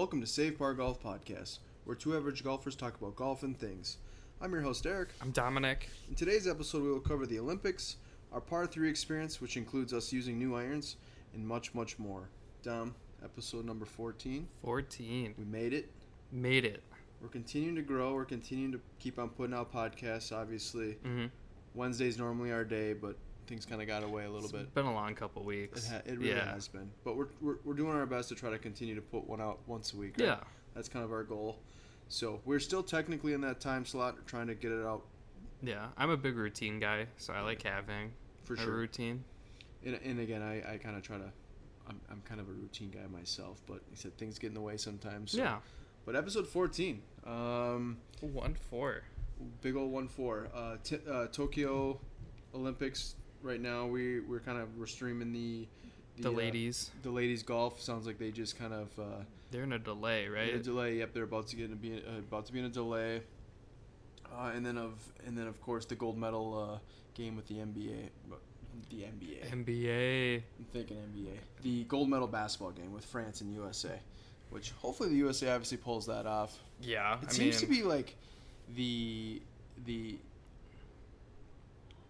Welcome to Save Par Golf Podcast, where two average golfers talk about golf and things. I'm your host, Eric. I'm Dominic. In today's episode, we will cover the Olympics, our Par 3 experience, which includes us using new irons, and much, much more. Dom, episode number 14. 14. We made it. Made it. We're continuing to grow. We're continuing to keep on putting out podcasts, obviously. Mm-hmm. Wednesday's normally our day, but things kind of got away a little bit. It's been a long couple weeks. It really has been. But we're doing our best to try to continue to put one out once a week. Right? Yeah. That's kind of our goal. So we're still technically in that time slot, trying to get it out. Yeah. I'm a big routine guy, so I like having For a sure. routine. And again, I kind of try to. I'm kind of a routine guy myself, but he said things get in the way sometimes. So. Yeah. But episode 14. 1-4. Big old 1-4. Tokyo Olympics. Right now, we're streaming the ladies. The ladies golf. Sounds like they just kind of. They're in a delay, right? In a delay. Yep, they're about to be in a delay. And then of course the gold medal game with the NBA. The NBA. NBA. I'm thinking NBA. The gold medal basketball game with France and USA, which hopefully the USA obviously pulls that off. Yeah. It seems to be like the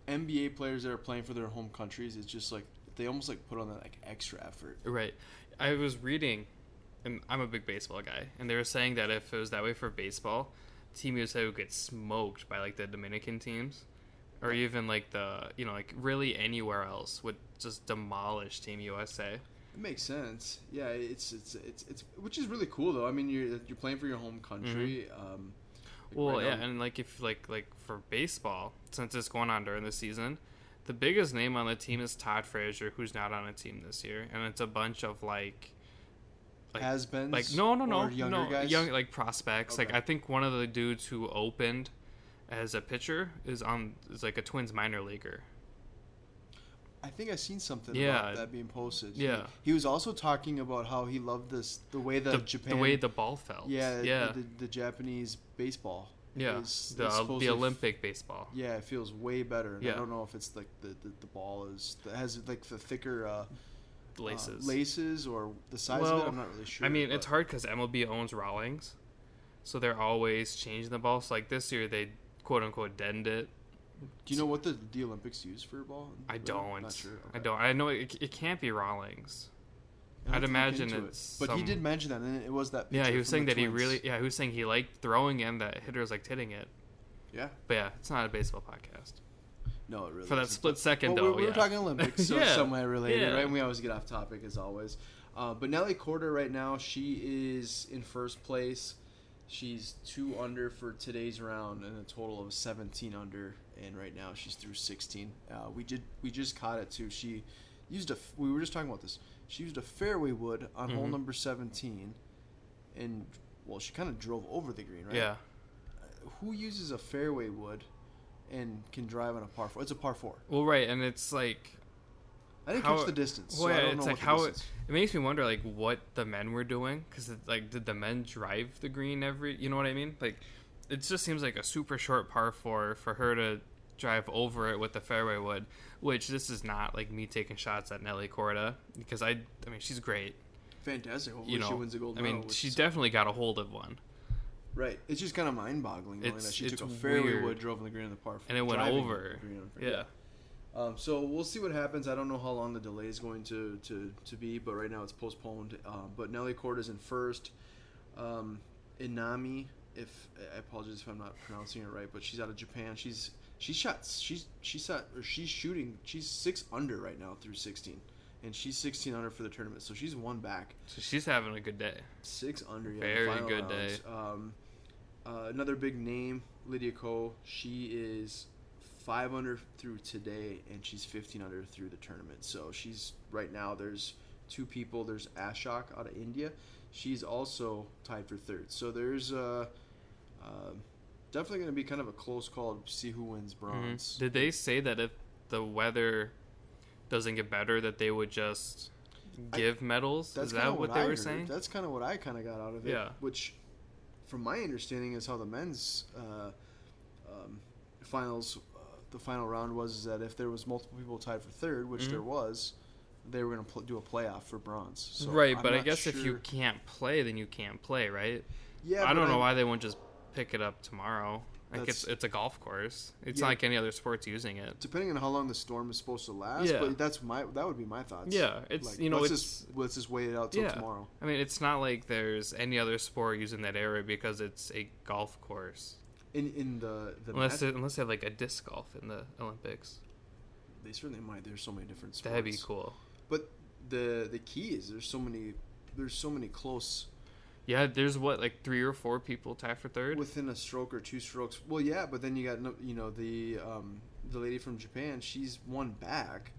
NBA players that are playing for their home countries. It's just like they almost like put on that like extra effort. Right. I was reading, and I'm a big baseball guy, and they were saying that if it was that way for baseball, Team USA would get smoked by like the Dominican teams. Or even like like really anywhere else would just demolish Team USA. It makes sense. Yeah, it's which is really cool though. I mean, you're playing for your home country. Mm-hmm. Well, right, yeah, and like if like for baseball, since it's going on during the season, the biggest name on the team is Todd Frazier, who's not on a team this year, and it's a bunch of like has-beens, like no, younger guys? young like prospects. Okay. Like I think one of the dudes who opened as a pitcher is like a Twins minor leaguer. I think I seen something about that being posted. Yeah. He was also talking about how he loved the way the way the ball felt. Yeah. The Japanese baseball. Yeah. The Olympic baseball. Yeah, it feels way better. Yeah. I don't know if it's like the ball has like the thicker laces or the size of it. I'm not really sure. I mean, it's hard because MLB owns Rawlings, so they're always changing the ball. So like this year they quote unquote deadened it. Do you know what the Olympics use for a ball? I don't. Not sure. Okay. I don't. I know it can't be Rawlings. I'd imagine it's. But he did mention that, and it was that. Yeah, he was saying that he was saying he liked throwing in that hitters liked hitting it. Yeah. But yeah, it's not a baseball podcast. No, it really for that isn't. split second, well, though. We were talking Olympics, so yeah. somewhat related, yeah. right? And we always get off topic as always. But Nelly Korda right now, she is in first place. She's 2 under for today's round and a total of 17 under, and right now she's through 16. We just caught it too. She used we were just talking about this. She used a fairway wood on hole number 17, and she kind of drove over the green, right? Yeah. Who uses a fairway wood and can drive on a par 4? It's a par 4. Well, right, and it's like I didn't catch the distance. Well, so yeah, I don't it's know like what how the it makes me wonder like what the men were doing because like did the men drive the green every? You know what I mean? Like it just seems like a super short par 4 for her to drive over it with the fairway wood. Which this is not like me taking shots at Nelly Korda because I mean she's great. Fantastic. Hopefully she wins a gold medal. I mean she definitely got a hold of one. Right. It's just kind of mind-boggling that she took a fairway wood, drove on the green on the par 4. And it went over. Yeah. So we'll see what happens. I don't know how long the delay is going to be, but right now it's postponed. But Nelly Korda is in first. Inami, I apologize if I'm not pronouncing it right, but she's out of Japan. She's shooting. She's 6 under right now through 16, and she's 16 under for the tournament. So she's 1 back. So she's having a good day. 6 under. Yeah, very good day. Another big name, Lydia Ko. She is 5 under through today, and she's 15 under through the tournament. So she's right now. There's 2 people. There's Ashok out of India. She's also tied for 3rd. So there's definitely going to be kind of a close call to see who wins bronze. Mm-hmm. Did they say that if the weather doesn't get better, that they would just give medals? Is that what they were saying? That's kind of what I kind of got out of it. Yeah. Which, from my understanding, is how the men's finals. The final round was that if there was multiple people tied for 3rd, which there was, they were going to do a playoff for bronze. So right, I'm but I not guess if you sure- can't play, then you can't play, right? yeah, I but don't know why they wouldn't just pick it up tomorrow. Like That's- it's a golf course. It's Yeah. not like any other sports using it. Depending on how long the storm is supposed to last, Yeah. but that would be my thoughts. Yeah, it's let's just wait it out till Yeah. tomorrow. I mean, it's not like there's any other sport using that area because it's a golf course. In the Unless match, unless they have like a disc golf in the Olympics. they certainly might. There's so many different sports. That'd be cool. But the key is there's so many close Yeah, there's like 3 or 4 people tied for third. within a stroke or 2 strokes. Well, yeah, but then you got the lady from Japan. She's one back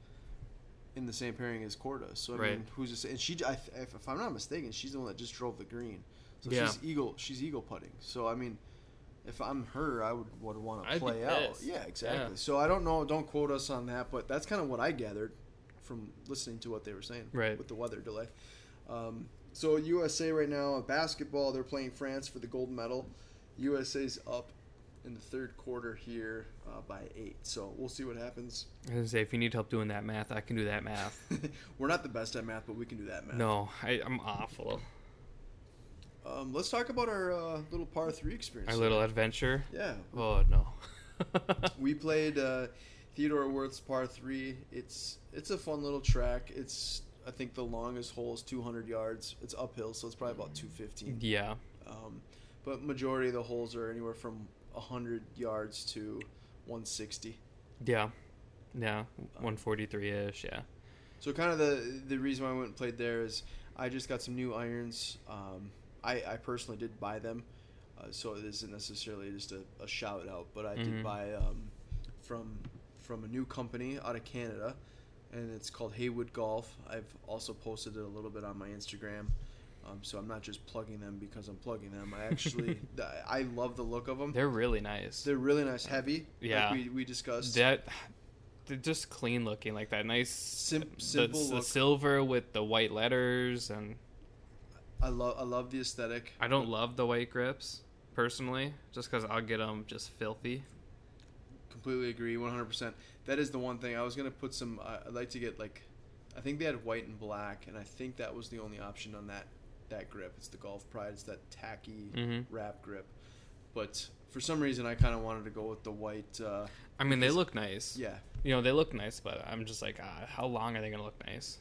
in the same pairing as Korda. So I Right. mean, who's to say? And if I'm not mistaken, she's the one that just drove the green. So Yeah. she's eagle putting. So I mean, if I'm her, I would want to I'd be play out. pissed. Yeah, exactly. Yeah. So I don't know. Don't quote us on that, but that's kind of what I gathered from listening to what they were saying. Right. With the weather delay. So USA right now, basketball, they're playing France for the gold medal. USA's up in the third quarter here by 8. So we'll see what happens. I was gonna say, if you need help doing that math, I can do that math. We're not the best at math, but we can do that math. No, I'm awful. Let's talk about our little par 3 experience. Our little adventure. Yeah. Oh no. We played Theodore Wirth's par 3. It's a fun little track. I think the longest hole is 200 yards. It's uphill, so it's probably about 215. Yeah. But majority of the holes are anywhere from 100 yards to 160. Yeah. Yeah. 143-ish. Yeah. So kind of the reason why I went and played there is I just got some new irons. I personally did buy them, so it isn't necessarily just a shout out, but I did buy from a new company out of Canada, and it's called Haywood Golf. I've also posted it a little bit on my Instagram, so I'm not just plugging them because I'm plugging them. I actually I love the look of them. They're really nice. They're really nice, heavy. Yeah. Like we discussed. They're just clean looking, like that nice Simple the look. silver with the white letters, and I love the aesthetic. I don't love the white grips personally, just because I'll get them just filthy. Completely agree, 100%. That is the one thing I was gonna put some. I'd like to get I think they had white and black, and I think that was the only option on that grip. It's the Golf Pride. It's that tacky wrap grip. But for some reason, I kind of wanted to go with the white. I mean, they look nice. Yeah. They look nice, but I'm just like, how long are they gonna look nice?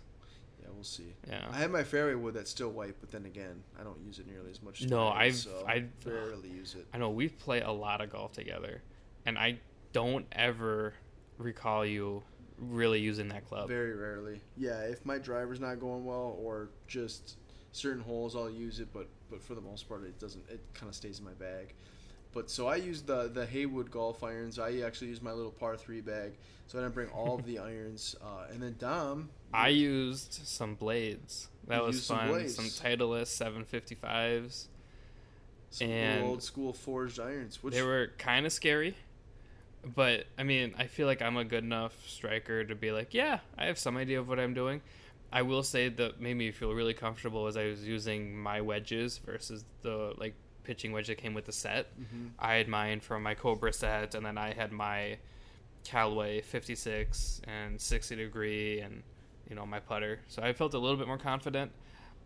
Yeah, we'll see. Yeah. I have my fairway wood that's still white, but then again, I don't use it nearly as much. As No, I I rarely use it. I know we play a lot of golf together, and I don't ever recall you really using that club. Very rarely. Yeah, if my driver's not going well or just certain holes, I'll use it, but for the most part, it doesn't. It kind of stays in my bag. But so I used the Haywood golf irons. I actually used my little par 3 bag, so I didn't bring all of the irons. And then Dom, I used some blades. That You was used some fun. blades. Some Titleist 755s. some and old school forged irons, which They were kind of scary, but I mean, I feel like I'm a good enough striker to be like, yeah, I have some idea of what I'm doing. I will say that made me feel really comfortable as I was using my wedges versus the pitching wedge that came with the set. I had mine from my Cobra set, and then I had my Callaway 56 and 60 degree, and my putter. So I felt a little bit more confident.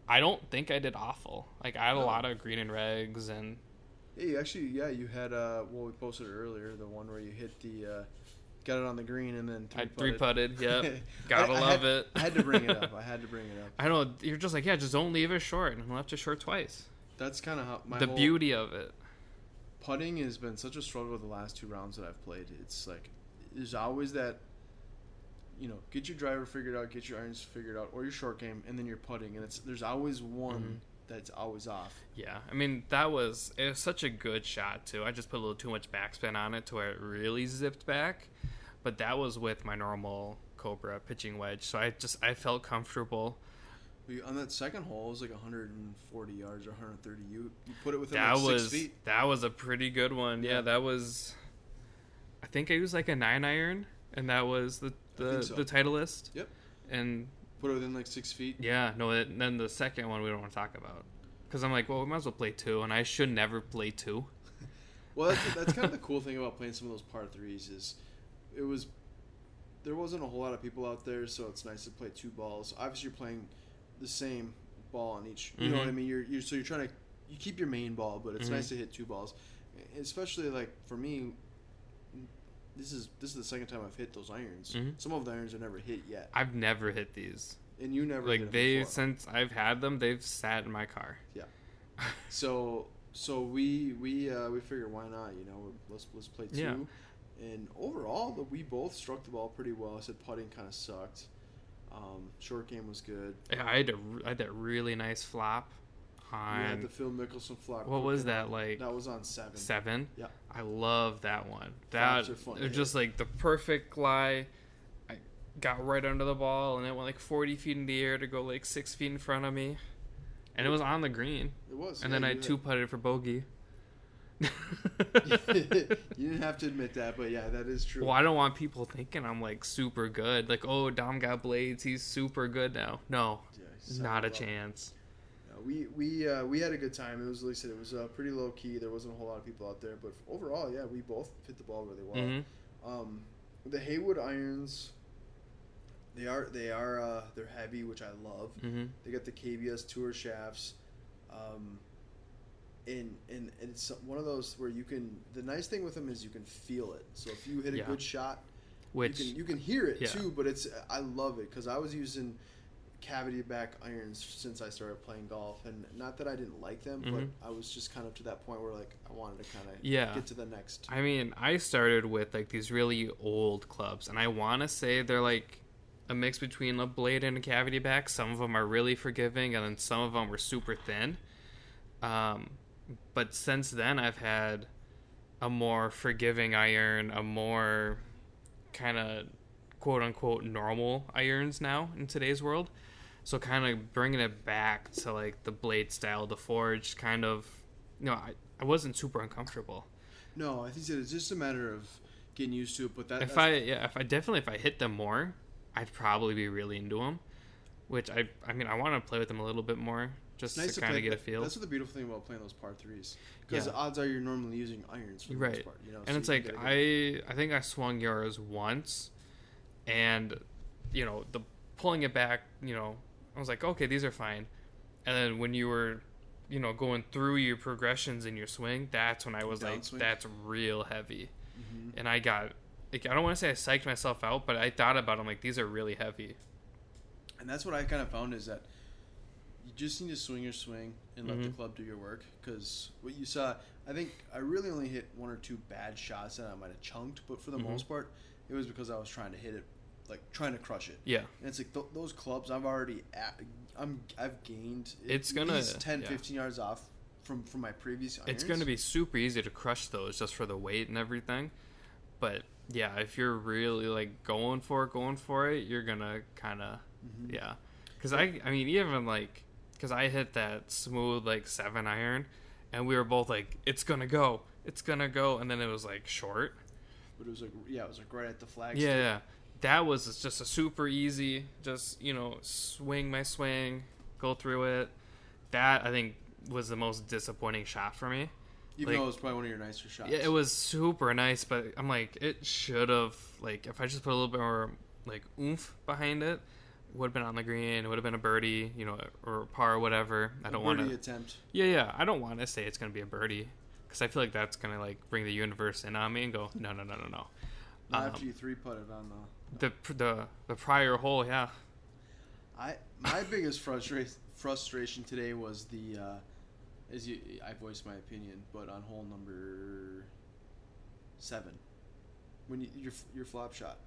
I don't think I did awful. I had a lot of green and regs, and Yeah, you had we posted it earlier, the one where you hit the got it on the green and then I three three-putted. Yep. Gotta love it. I had to bring it up. I know, you're just like, yeah, just don't leave it short, and left it short twice. That's kind of how my The whole beauty of it. putting has been such a struggle the last 2 rounds that I've played. It's like there's always that, get your driver figured out, get your irons figured out, or your short game, and then you're putting, and there's always one that's always off. Yeah, I mean, it was such a good shot too. I just put a little too much backspin on it to where it really zipped back, but that was with my normal Cobra pitching wedge, so I felt comfortable. On that second hole, it was like 140 yards or 130. You put it within That 6 was feet. that was a pretty good one. Yeah, that was. I think I used a 9-iron, and that was the so. the Titleist. Yep. And Put it within 6 feet. yeah, no. Then the second one we don't want to talk about, because I'm like, well, we might as well play 2, and I should never play 2. Well, that's kind of the cool thing about playing some of those par 3s is there wasn't a whole lot of people out there, so it's nice to play two balls. Obviously, you're playing the same ball on each. You know what I mean? You're trying to you keep your main ball, but it's nice to hit two balls, especially like for me. This is the second time I've hit those irons. Some of the irons are never hit yet. I've never hit these. And you never like hit them they before. since I've had them, they've sat in my car. Yeah. So we figured why not, you know, let's play two. Yeah. And overall, we both struck the ball pretty well. I said putting kind of sucked. Short game was good. Yeah, I had that really nice flop You on had the Phil Mickelson flop. what was that, like That was on 7. 7? Yeah. I love that one. Flops That are fun to it was hit. just like the perfect lie. I got right under the ball and it went like 40 feet in the air to go like 6 feet in front of me, and it was on the green. It was. And yeah, then I you two putted for bogey. You didn't have to admit that, but yeah, that is true. Well, I don't want people thinking I'm like super good. Like, oh, Dom got blades, he's super good now. No, Yeah, he's not a solid. chance. We had a good time. It was, like I said, it was pretty low key. There wasn't a whole lot of people out there, but overall, yeah, we both hit the ball really well. The Haywood irons, they're heavy, which I love. They got the KBS Tour shafts, and it's one of those where you can. The nice thing with them is you can feel it. So if you hit a good shot, Which you can hear it yeah. too. But I love it because I was using cavity back irons since I started playing golf, and not that I didn't like them, but I was just kind of to that point where like I wanted to kind of get to the next. I mean, I started with like these really old clubs, and I want to say they're like a mix between a blade and a cavity back. Some of them are really forgiving, and then some of them were super thin. But since then, I've had a more forgiving iron, a more kind of quote unquote normal irons now in today's world. So kind of bringing it back to like the blade style, the forged kind of, I wasn't super uncomfortable. No, I think it's just a matter of getting used to it. But if I hit them more, I'd probably be really into them. Which I want to play with them a little bit more, just to kind of get a feel. That's what the beautiful thing about playing those par threes, because the odds are you're normally using irons for the most part. You know, and so it's like I think I swung yours once, and the pulling it back, I was like, okay, these are fine. And then when you were, going through your progressions in your swing, that's when I was like, that's real heavy. And I got, I don't want to say I psyched myself out, but I thought about them like, these are really heavy. And that's what I kind of found is that you just need to swing your swing and let the club do your work. Because what you saw, I think I really only hit one or two bad shots that I might have chunked, but for the most part, it was because I was trying to hit it, like trying to crush it. Yeah. And it's like those clubs I've gained it's at least 10, 15 yards off from my previous irons. It's going to be super easy to crush those just for the weight and everything. But yeah, if you're really like going for it, you're going to kind of, yeah. Because I mean, even like, because I hit that smooth like 7 iron and we were both like, it's going to go. And then it was like short. But it was like, it was like right at the flag. Yeah. That was just a super easy, just, swing my swing, go through it. That, I think, was the most disappointing shot for me. Even though it was probably one of your nicer shots. Yeah, it was super nice, but I'm like, it should have, like, if I just put a little bit more, like, oomph behind it, it would have been on the green, it would have been a birdie, or a par or whatever. I don't want to. Birdie attempt. Yeah, I don't want to say it's going to be a birdie, because I feel like that's going to, like, bring the universe in on me and go, no. Not after you 3-putted on the prior hole, yeah. My biggest frustration today was I voiced my opinion, but on hole number 7, when your flop shot.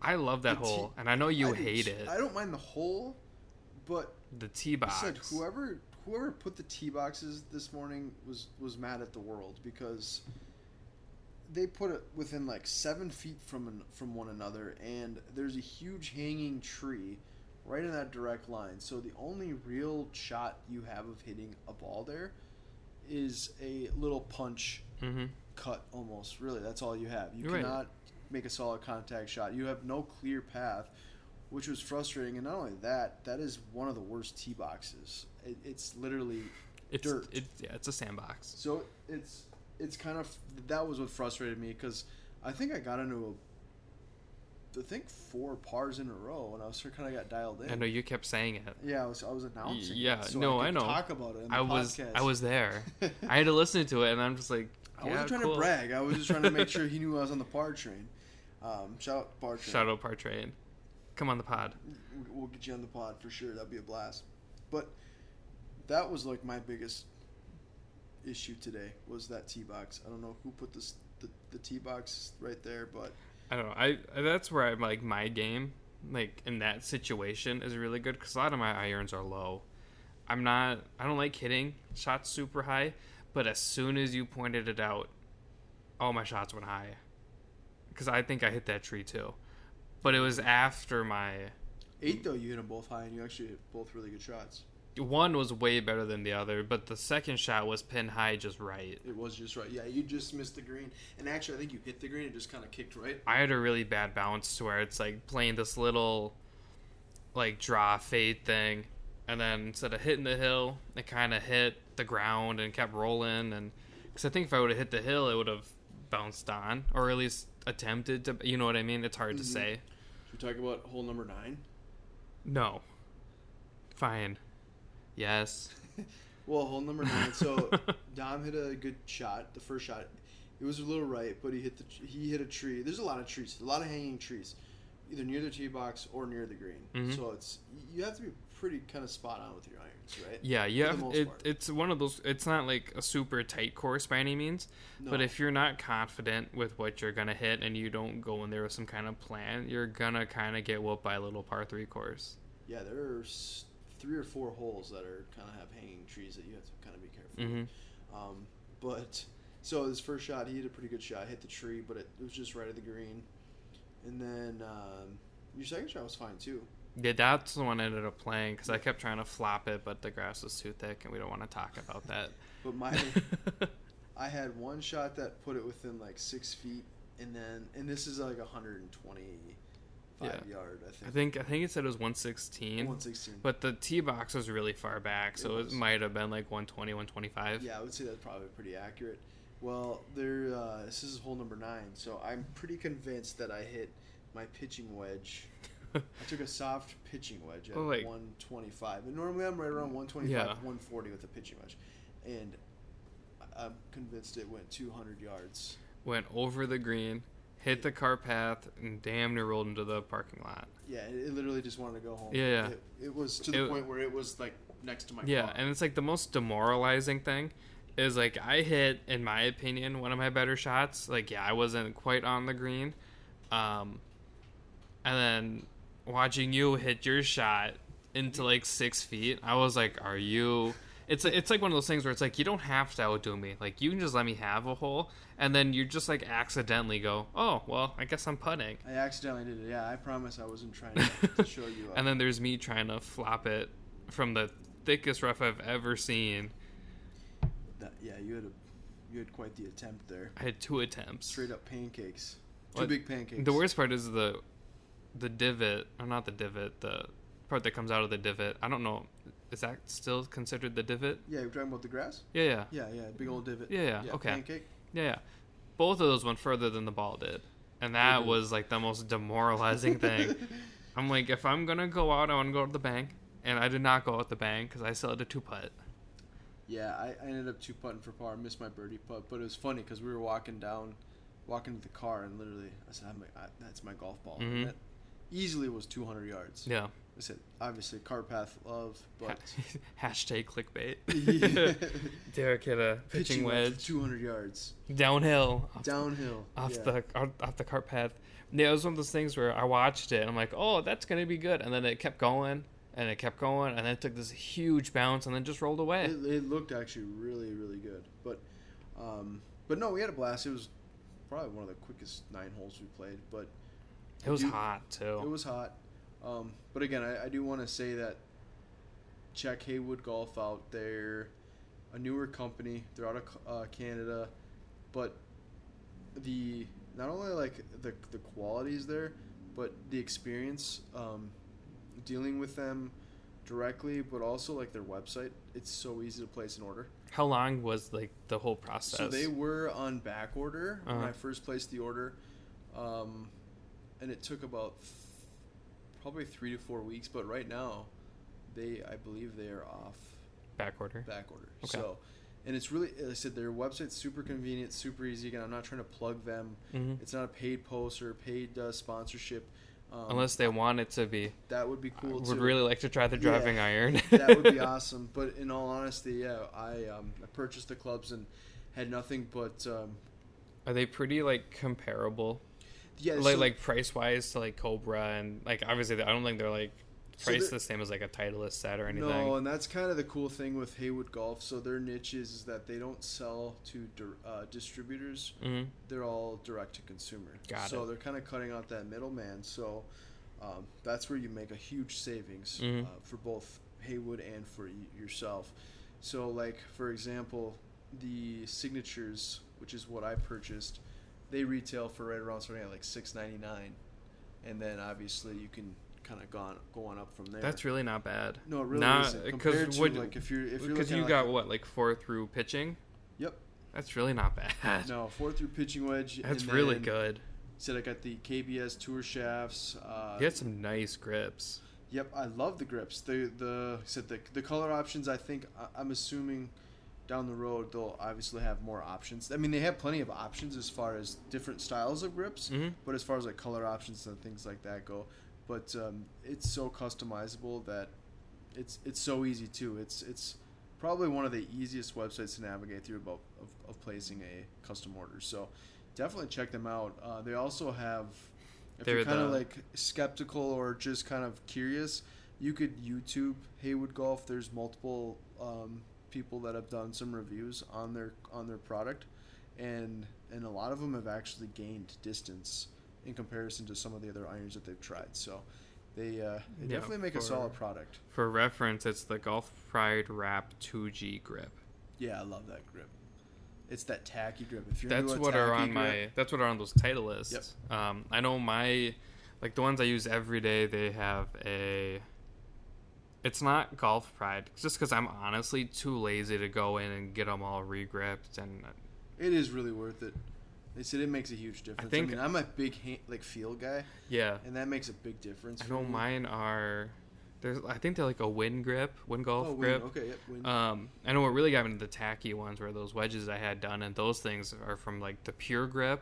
I love that hole, and I know you hate it. I don't mind the hole, but the tee box. I said whoever put the tee boxes this morning was mad at the world, because they put it within like 7 feet from one another, and there's a huge hanging tree right in that direct line. So the only real shot you have of hitting a ball there is a little punch cut almost. Really, that's all you have. You cannot make a solid contact shot. You have no clear path, which was frustrating. And not only that, that is one of the worst tee boxes. It's literally dirt. It's a sandbox. So it's kind of, that was what frustrated me, because I think I got into I think 4 pars in a row, and I was kind of got dialed in. I know you kept saying it. Yeah, I was announcing. Yeah, it, so no, I I could know. Talk about it. In the I podcast. was there. I had to listen to it, and I'm just like, I wasn't trying to brag. I was just trying to make sure he knew I was on the par train. Shout out par train. Shout out par train. Come on the pod. We'll get you on the pod for sure. That'd be a blast. But that was like my biggest issue today was that tee box. I don't know who put the tee box right there, but I don't know. That's where I'm like my game, like in that situation, is really good because a lot of my irons are low. I don't like hitting shots super high, but as soon as you pointed it out, all my shots went high. Because I think I hit that tree too, but it was after my 8 though. You hit them both high, and you actually hit both really good shots. One was way better than the other, but the second shot was pin high just right. It was just right. Yeah, you just missed the green. And actually, I think you hit the green. It just kind of kicked right. I had a really bad bounce to where it's like playing this little like draw fade thing. And then instead of hitting the hill, it kind of hit the ground and kept rolling. And because I think if I would have hit the hill, it would have bounced on, or at least attempted to. You know what I mean? It's hard to say. Should we talk about hole number 9? No. Fine. Yes. Well, hole number 9. So Dom hit a good shot. The first shot, it was a little right, but he hit a tree. There's a lot of trees, a lot of hanging trees, either near the tee box or near the green. Mm-hmm. So you have to be pretty kind of spot on with your irons, right? Yeah, it's one of those. It's not like a super tight course by any means, but if you're not confident with what you're gonna hit and you don't go in there with some kind of plan, you're gonna kind of get whooped by a little par 3 course. Yeah, there's 3 or 4 holes that are kind of have hanging trees that you have to kind of be careful. Mm-hmm. But so his first shot, he hit a pretty good shot, hit the tree, but it was just right at the green. And then your second shot was fine too. Yeah, that's the one I ended up playing because I kept trying to flop it, but the grass was too thick, and we don't want to talk about that. But I had one shot that put it within like 6 feet, and this is like 125 yard, I think. I think it said it was 116. 116. But the tee box was really far back, so it might have been like 120, 125. Yeah, I would say that's probably pretty accurate. Well, this is hole number 9, so I'm pretty convinced that I hit my pitching wedge. I took a soft pitching wedge at 125. And normally I'm right around 125, 140 with a pitching wedge. And I'm convinced it went 200 yards. Went over the green, hit the car path, and damn near rolled into the parking lot. Yeah, it literally just wanted to go home. Yeah. It was to the point where it was like next to my car. Yeah, and it's like the most demoralizing thing is like I hit, in my opinion, one of my better shots. Like, I wasn't quite on the green. And then watching you hit your shot into like 6 feet, I was like, are you... It's like one of those things where it's like, you don't have to outdo me. Like, you can just let me have a hole, and then you just like accidentally go, oh, well, I guess I'm putting. I accidentally did it. Yeah, I promise I wasn't trying to show you up. And then there's me trying to flop it from the thickest rough I've ever seen. You had quite the attempt there. I had 2 attempts. Straight up pancakes. Two big pancakes. The worst part is the divot, or not the divot, the part that comes out of the divot. I don't know. Is that still considered the divot? Yeah, you're talking about the grass? Yeah. Yeah, big old divot. Yeah, okay. Pancake? Yeah. Both of those went further than the ball did. And that was like the most demoralizing thing. I'm like, if I'm going to go out, I want to go to the bank. And I did not go out the bank because I still had a 2-putt. Yeah, I ended up 2-putting for par. Missed my birdie putt. But it was funny because we were walking to the car, and literally I said, that's my golf ball. Mm-hmm. And that easily was 200 yards. Yeah. I said, obviously, car path love, but... Hashtag clickbait. Yeah. Derek hit a pitching wedge. 200 yards. Downhill. Off the cart path. Yeah, it was one of those things where I watched it, and I'm like, oh, that's going to be good. And then it kept going, and it kept going, and then it took this huge bounce, and then just rolled away. It looked actually really, really good. But no, we had a blast. It was probably one of the quickest 9 holes we played, but... It was hot, too. It was hot. But again, I do want to say that check Haywood Golf out. They're a newer company. They're out of Canada, but not only like the quality is there, but the experience dealing with them directly, but also like their website. It's so easy to place an order. How long was like the whole process? So they were on back order when I first placed the order. and it took about probably 3 to 4 weeks. But right now, I believe they are off Back order. Okay. So, and it's really, like I said, their website's super convenient, super easy. Again, I'm not trying to plug them. Mm-hmm. It's not a paid post or paid sponsorship. Unless they want it to be. That would be cool too. Would really like to try the driving iron. That would be awesome. But in all honesty, yeah, I purchased the clubs and had nothing but. Are they pretty like comparable? Yeah, like price wise to like Cobra and like obviously I don't think they're like priced the same as like a Titleist set or anything. No, and that's kind of the cool thing with Haywood Golf. So their niche is that they don't sell to distributors. Mm-hmm. They're all direct to consumer. So they're kind of cutting out that middleman. So that's where you make a huge savings for both Haywood and for yourself. So like for example, the signatures, which is what I purchased, they retail for right around starting at like $6.99, and then obviously you can kind of go on up from there. That's really not bad. No, it really isn't. Compared to like if you're because you got what, like 4 through pitching. Yep. That's really not bad. No, 4 through pitching wedge. That's really good. So I got the KBS tour shafts. You got some nice grips. Yep, I love the grips. The color options. I think I'm assuming down the road they'll obviously have more options. I mean, they have plenty of options as far as different styles of grips, but as far as like color options and things like that go, but it's so customizable that it's so easy too. It's probably one of the easiest websites to navigate through of placing a custom order. So definitely check them out. They also have, if you're kind of like skeptical or just kind of curious, you could YouTube Haywood Golf. There's multiple people that have done some reviews on their product, and a lot of them have actually gained distance in comparison to some of the other irons that they've tried. So they definitely make a solid product. For reference, it's the Golf Pride Wrap 2G grip. Yeah, I love that grip. It's that tacky grip. If you're that's what are on those Titleists. Yep. I know like the ones I use every day, they have it's not Golf Pride, just because I'm honestly too lazy to go in and get them all re-gripped, and it is really worth it. They said it makes a huge difference. I mean, I'm a big feel guy. Yeah, and that makes a big difference. I know mine are. I think they're like a Win Golf grip. Okay, yep, Win. I know what really got me into the tacky ones were those wedges I had done, and those things are from like the Pure Grip.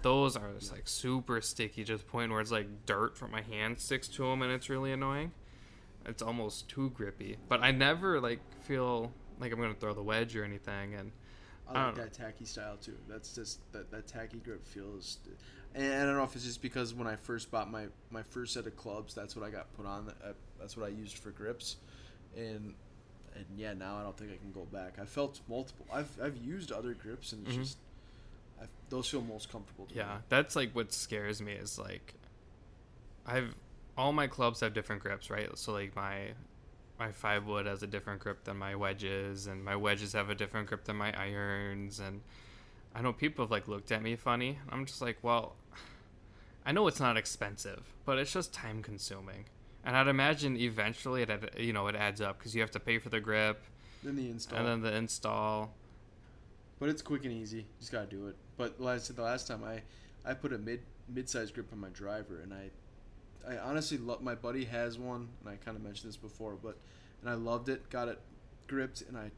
Those are just like super sticky, just point where it's like dirt from my hand sticks to them, and it's really annoying. It's almost too grippy, but I never like feel like I'm gonna throw the wedge or anything. And I like that tacky style too. That's just that tacky grip feels. And I don't know if it's just because when I first bought my first set of clubs, that's what I got put on. That's what I used for grips, and yeah, now I don't think I can go back. I felt multiple. I've used other grips, and it's just those feel most comfortable to me. Yeah, that's like what scares me is like all my clubs have different grips, right? So like my 5-wood has a different grip than my wedges, and my wedges have a different grip than my irons. And I know people have like looked at me funny. I'm just like, well, I know it's not expensive, but it's just time consuming. And I'd imagine eventually it adds up because you have to pay for the grip, then the install, and then the install. But it's quick and easy. You just gotta do it. But like I said, the last time I put a mid-size grip on my driver, and I honestly love. My buddy has one, and I kind of mentioned this before, and I loved it. Got it gripped, and I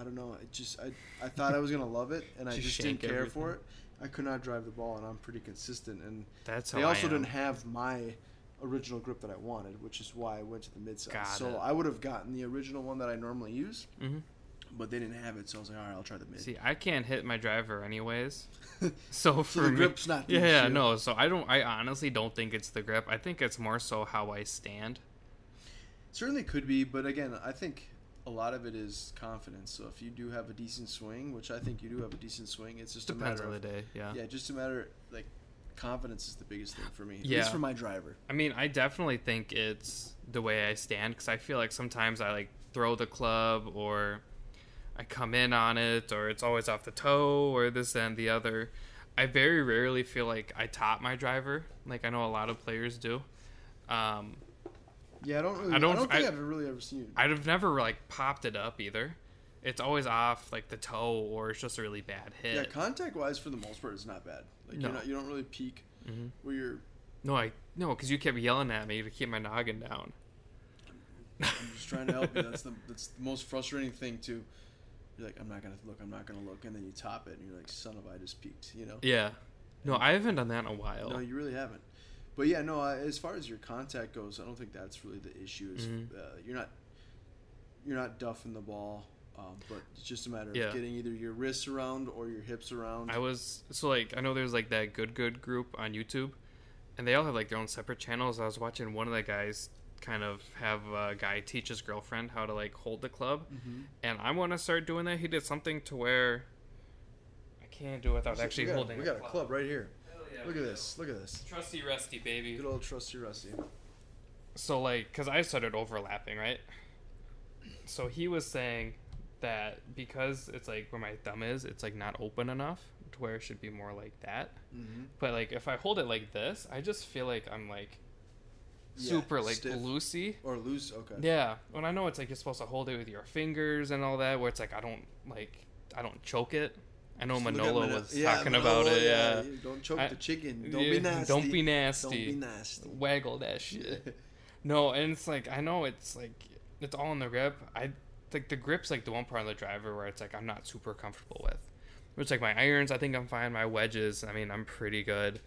don't know. I thought I was gonna love it, and I just didn't care for it. I could not drive the ball, and I'm pretty consistent. And they also didn't have my original grip that I wanted, which is why I went to the mid-size. So I would have gotten the original one that I normally use. Mm-hmm. But they didn't have it, so I was like, all right, I'll try the mid. See, I can't hit my driver anyways. So for the grip's not the issue. No. So I honestly don't think it's the grip. I think it's more so how I stand. Certainly could be, but again, I think a lot of it is confidence. So if you do have a decent swing, which I think you do have a decent swing, it's just depends a matter on the day. Yeah. Yeah, just a matter like confidence is the biggest thing for me. At least for my driver. I mean, I definitely think it's the way I stand, because I feel like sometimes I like throw the club or I come in on it, or it's always off the toe, or this and the other. I very rarely feel like I top my driver, like I know a lot of players do. Yeah, I don't think I've really ever seen it. I've never like popped it up either. It's always off like the toe, or it's just a really bad hit. Yeah, contact wise, for the most part, it's not bad. Like no. You don't really peak. Mm-hmm. where you're. No, because you kept yelling at me to keep my noggin down. I'm just trying to help you. That's the most frustrating thing too. You're like, I'm not gonna look, and then you top it, and you're like, son of I just peaked, you know? Yeah. No, I haven't done that in a while. No, you really haven't. But yeah, no. As far as your contact goes, I don't think that's really the issue. Is you're not duffing the ball, but it's just a matter of getting either your wrists around or your hips around. I know there's like that good group on YouTube, and they all have like their own separate channels. I was watching one of the guys kind of have a guy teach his girlfriend how to like hold the club, and I want to start doing that. He did something to where I can't do it without actually holding. We got a club right here. Yeah, look at this. Trusty Rusty, baby. Good old trusty Rusty. So like, cause I started overlapping, right? So he was saying that because it's like where my thumb is, it's like not open enough to where it should be more like that. But like if I hold it like this, I just feel like I'm like super like stiff. Loosey Or loose, okay. Yeah, when I know it's like you're supposed to hold it with your fingers and all that, where it's like I don't choke it. I know Manolo was talking about it. Yeah, don't choke the chicken. Don't be nasty. Don't be nasty. Don't be nasty. Waggle that shit. No, and it's like I know it's like it's all in the grip. I like the grip's like the one part of the driver where it's like I'm not super comfortable with. Which like my irons, I think I'm fine. My wedges, I mean, I'm pretty good.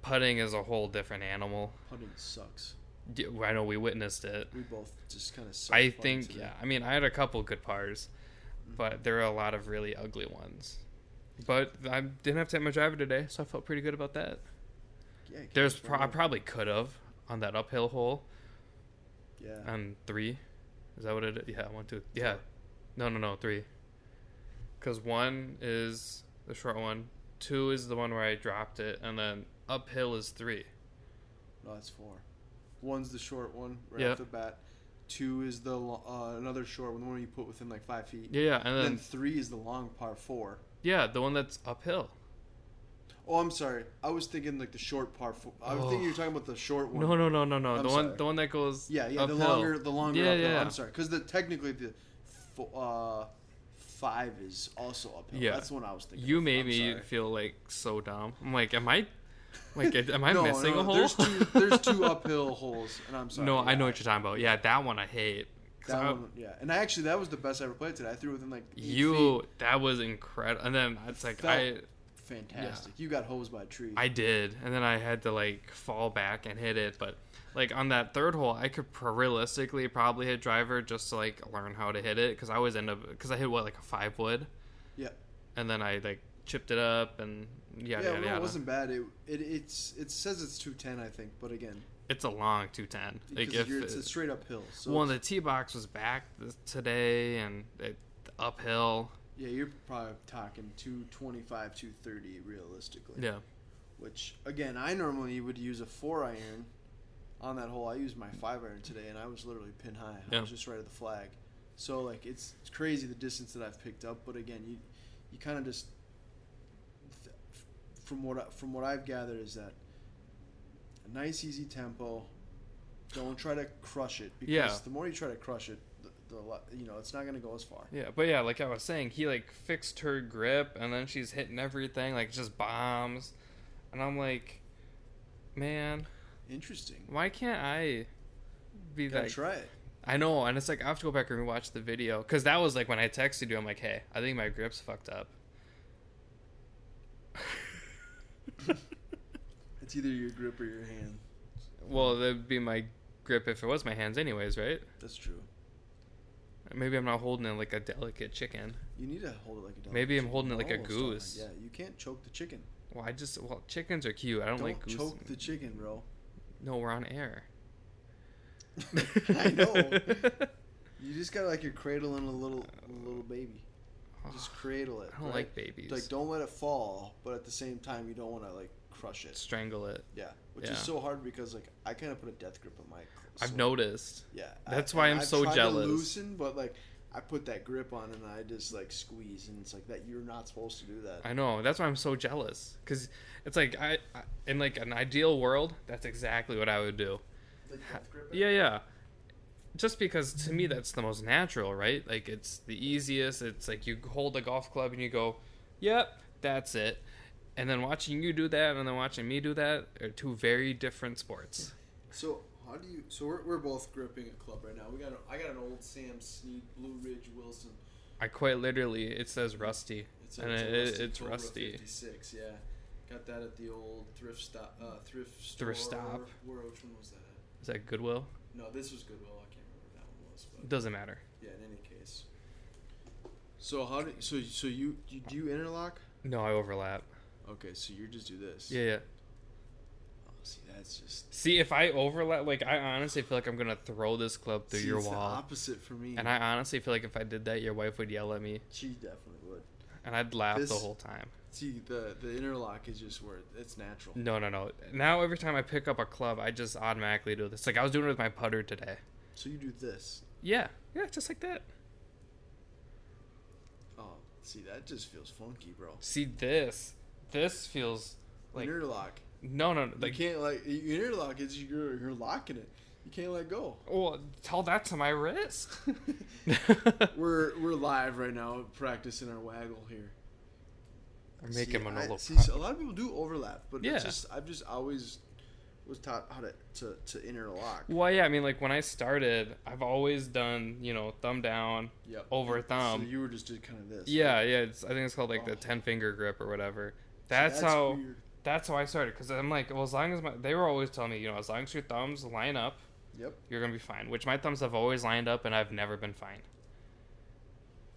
Putting is a whole different animal. Putting sucks. Yeah, I know we witnessed it. We both just kind of suck. I think, yeah. I mean, I had a couple good pars, but there were a lot of really ugly ones. But I didn't have to take my driver today, so I felt pretty good about that. Yeah, I probably could have on that uphill hole. Yeah. On 3. Is that what it is? Yeah, 1, 2. Yeah. No, 3. Because 1 is the short one. 2 is the one where I dropped it, and then uphill is 3. No, that's 4. 1's the short one right off the bat. 2 is the another short one, the one you put within like 5 feet. Yeah, and then 3 is the long par 4. Yeah, the one that's uphill. Oh, I'm sorry. I was thinking like the short par 4. I was thinking you were talking about the short one. No. The one that goes uphill. the longer yeah, uphill. Yeah. I'm sorry, because technically the 5 is also uphill. Yeah, that's the one I was thinking. You made me feel like so dumb. I'm like, am I missing a hole? There's 2 uphill holes, and I'm sorry. No, I know what you're talking about. Yeah, that one I hate. And actually that was the best I ever played today. I threw within like 8 feet. That was incredible. And then it's like fantastic. Yeah. You got hosed by a tree. I did, and then I had to like fall back and hit it. But like on that 3rd hole, I could realistically probably hit driver just to like learn how to hit it because I always end up because I hit like a 5 wood. Yeah. And then I like chipped it up and yada. It wasn't bad. It says it's 210, I think, but again. It's a long 210. Like it's a straight uphill. So well, the tee box was back today and uphill. Yeah, you're probably talking 225, 230 realistically. Yeah. Which again, I normally would use a 4-iron on that hole. I used my 5-iron today, and I was literally pin high. I was just right at the flag. So like it's crazy the distance that I've picked up. But again, you kind of just from what I've gathered is that. Nice, easy tempo. Don't try to crush it because the more you try to crush it, it's not going to go as far. Yeah, but yeah, like I was saying, he like fixed her grip and then she's hitting everything like just bombs, and I'm like, man, interesting. Why can't I be like? Try it. I know, and it's like I have to go back and rewatch the video because that was like when I texted you. I'm like, hey, I think my grip's fucked up. It's either your grip or your hand. Well, that'd be my grip if it was my hands anyways, right? That's true. Maybe I'm not holding it like a delicate chicken. You need to hold it like a delicate Maybe I'm holding it like a goose. Yeah, you can't choke the chicken. Well, chickens are cute. I don't like goose. Don't choke the chicken, bro. No, we're on air. I know. You just gotta like you're cradling a little baby. Just cradle it. I don't like babies. Like don't let it fall, but at the same time you don't want to like crush it. Strangle it. Yeah, which is so hard because like I kind of put a death grip on my. I've noticed. Yeah, that's why I'm so jealous. To loosen, but like I put that grip on and I just like squeeze, and it's like that. You're not supposed to do that. I know. That's why I'm so jealous because it's like I in like an ideal world, that's exactly what I would do. Like death grip. Yeah. Just because to me that's the most natural, right? Like it's the easiest. It's like you hold a golf club and you go, "Yep, that's it." And then watching you do that and then watching me do that are two very different sports. So how do you? So we're both gripping a club right now. I got an old Sam Snead Blue Ridge Wilson. I quite literally, it says rusty. It's It's Cobra rusty. 56, yeah. Got that at the old thrift stop. Thrift stop. Which one was that at? Is that Goodwill? No, this was Goodwill. I can't remember what that one was. But Doesn't matter. yeah, in any case. So how do so you do you interlock? No, I overlap. Okay, so you just do this. Yeah. Oh, see, that's just. See, if I overlap, like, I honestly feel like I'm going to throw this club through your it's wall. The opposite for me. And I honestly feel like if I did that, your wife would yell at me. She definitely would. And I'd laugh the whole time. See, the interlock is just where it's natural. No. Now every time I pick up a club, I just automatically do this. Like, I was doing it with my putter today. So you do this. Yeah, just like that. Oh, see, that just feels funky, bro. See, this feels like... Interlock. No. You Like, can't, like, interlock is you're locking it. You can't let go. well, tell that to my wrist. We're live right now practicing our waggle here. I'm making Manolo so a lot of people do overlap, but Yeah. I've just always was taught how to interlock. Well, yeah, I mean, like, when I started, I've always done, thumb down, Yep. over thumb. So you were just doing kind of this. Yeah, right? I think it's called, like, the Oh. 10-finger grip or whatever. So That's how... weird. That's how I started, because I'm like, well, as long as they were always telling me, as long as your thumbs line up, Yep. you're going to be fine. Which my thumbs have always lined up, and I've never been fine.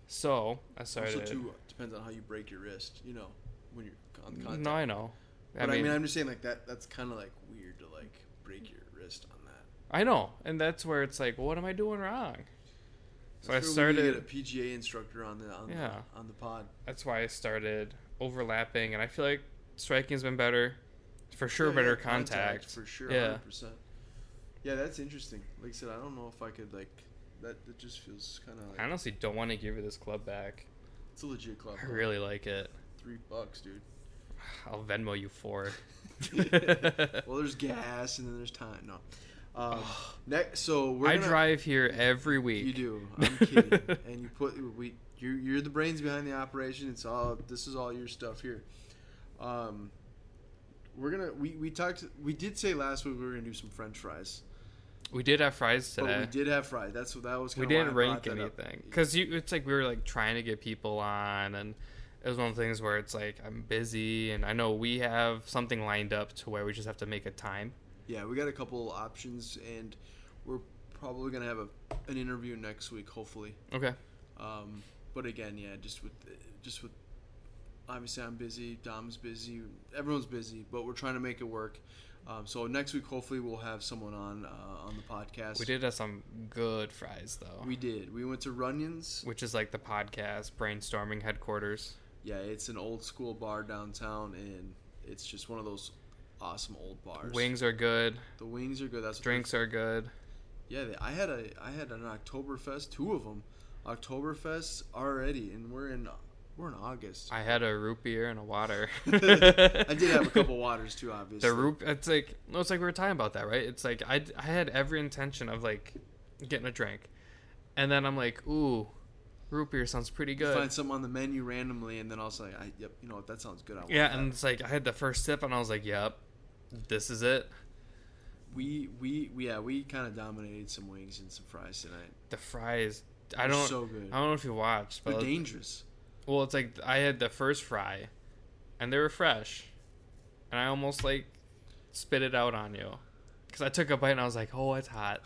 So, I started... Also, too, depends on how you break your wrist, when you're on contact. No, I know. But I mean, I'm just saying, like, that's kind of, like, weird to, like, break your wrist on that. I know, and that's where it's like, what am I doing wrong? So That's I where we started... get a PGA instructor on the pod. That's why I started overlapping, and I feel like striking's been better. For sure, better contact. For sure, Yeah. 100%. Yeah, that's interesting. Like I said, I don't know if I could, like, that just feels kind of like... I honestly don't want to give you this club back. It's a legit club. I really like it. $3, dude. I'll Venmo you Well, there's gas and then there's time. No. Next, so I drive here every week. You do. I'm kidding. And you're the brains behind the operation. This is all your stuff here. We did say last week we were gonna do some French fries. We did have fries today. But we did have fries. That was. We didn't rank anything because it's like we were like trying to get people on, and it was one of the things where it's like I'm busy, and I know we have something lined up to where we just have to make a time. Yeah, we got a couple options, and we're probably gonna have an interview next week, hopefully. Okay. But again, yeah, just with obviously I'm busy, Dom's busy, everyone's busy, but we're trying to make it work. So next week, hopefully, we'll have someone on the podcast. We did have some good fries, though. We did. We went to Runyon's, which is like the podcast brainstorming headquarters. Yeah, it's an old school bar downtown, and it's just one of those awesome old bars. Wings are good. The wings are good. Drinks are good. Yeah, I had an Oktoberfest, 2 of them, Oktoberfest already, and we're in August. I had a root beer and a water. I did have a couple waters too, obviously. It's like we were talking about that, right? It's like I had every intention of like getting a drink, and then I'm like, ooh, root beer sounds pretty good. You find something on the menu randomly, and then I was like, yep, you know what, that sounds good. And it's like I had the first sip, and I was like, yep, this is it. We kind of dominated some wings and some fries tonight. The fries, so good. I don't know if you watched, but they're dangerous. Well, it's like I had the first fry, and they were fresh, and I almost like spit it out on you, because I took a bite and I was like, "Oh, it's hot,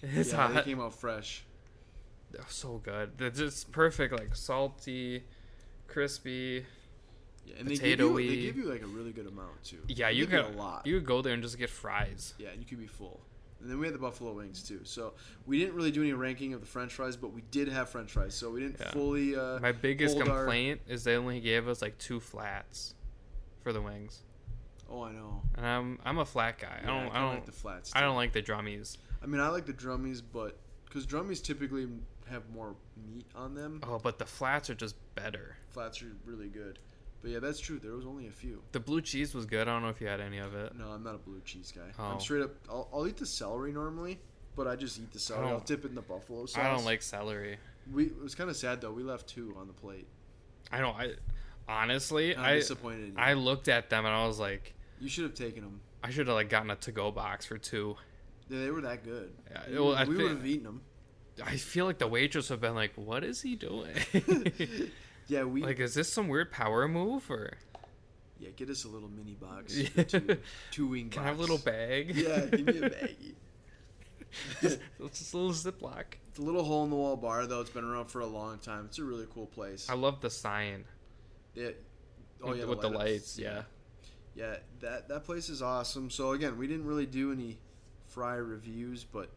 it's hot." They came out fresh. They're so good. They're just perfect, like salty, crispy. Yeah, and they give you like a really good amount too. Yeah, you get a lot. You could go there and just get fries. Yeah, and you could be full. And then we had the buffalo wings too. So we didn't really do any ranking of the French fries, but we did have French fries. So we didn't fully. My biggest complaint is they only gave us like 2 flats for the wings. Oh, I know. And I'm a flat guy. Yeah, I don't like the flats. I don't like the drummies. I mean, I like the drummies, but because drummies typically have more meat on them. Oh, but the flats are just better. Flats are really good. But yeah, that's true. There was only a few. The blue cheese was good. I don't know if you had any of it. No, I'm not a blue cheese guy. Oh. I'm straight up. I'll eat the celery normally, but I just eat the celery. I'll dip it in the buffalo sauce. I don't like celery. It was kind of sad though. We left 2 on the plate. I know. Honestly, I'm disappointed in you. I looked at them and I was like, You should have taken them. I should have like gotten a to-go box for 2. Yeah, they were that good. Yeah, well, We would have eaten them. I feel like the waitress would have been like, "What is he doing? Yeah, we Like, is this some weird power move or yeah. Get us a little mini box, Yeah. two wing box. can I have a little bag?" Yeah, give me a baggie. It's just a little Ziploc. It's a little hole in the wall bar though. It's been around for a long time. It's a really cool place. I love the sign. Yeah. With the light ups. lights, yeah. Yeah, that place is awesome. So again, we didn't really do any fry reviews, but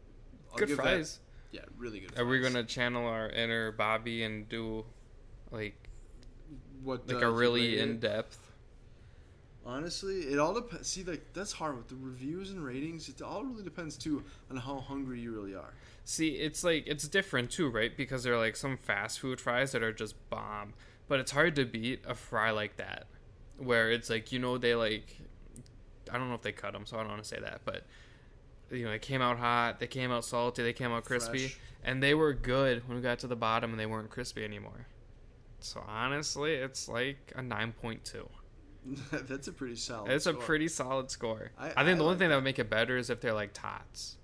I'll Good give fries. That, yeah, really good. Are we fries. gonna channel our inner Bobby and do like what a to really rate it? in depth? Honestly, it all depends. See, like that's hard with the reviews and ratings. It all really depends too on how hungry you really are. See, it's like it's different too, right? Because there are like some fast food fries that are just bomb, but it's hard to beat a fry like that, where it's like they like, I don't know if they cut them, so I don't want to say that, but they came out hot, they came out salty, they came out crispy, Fresh. and they were good when we got to the bottom, and they weren't crispy anymore. So honestly, it's like a 9.2. That's a pretty solid. It's a score. pretty solid score. I I think the only like thing that would make it better is if they're like tots.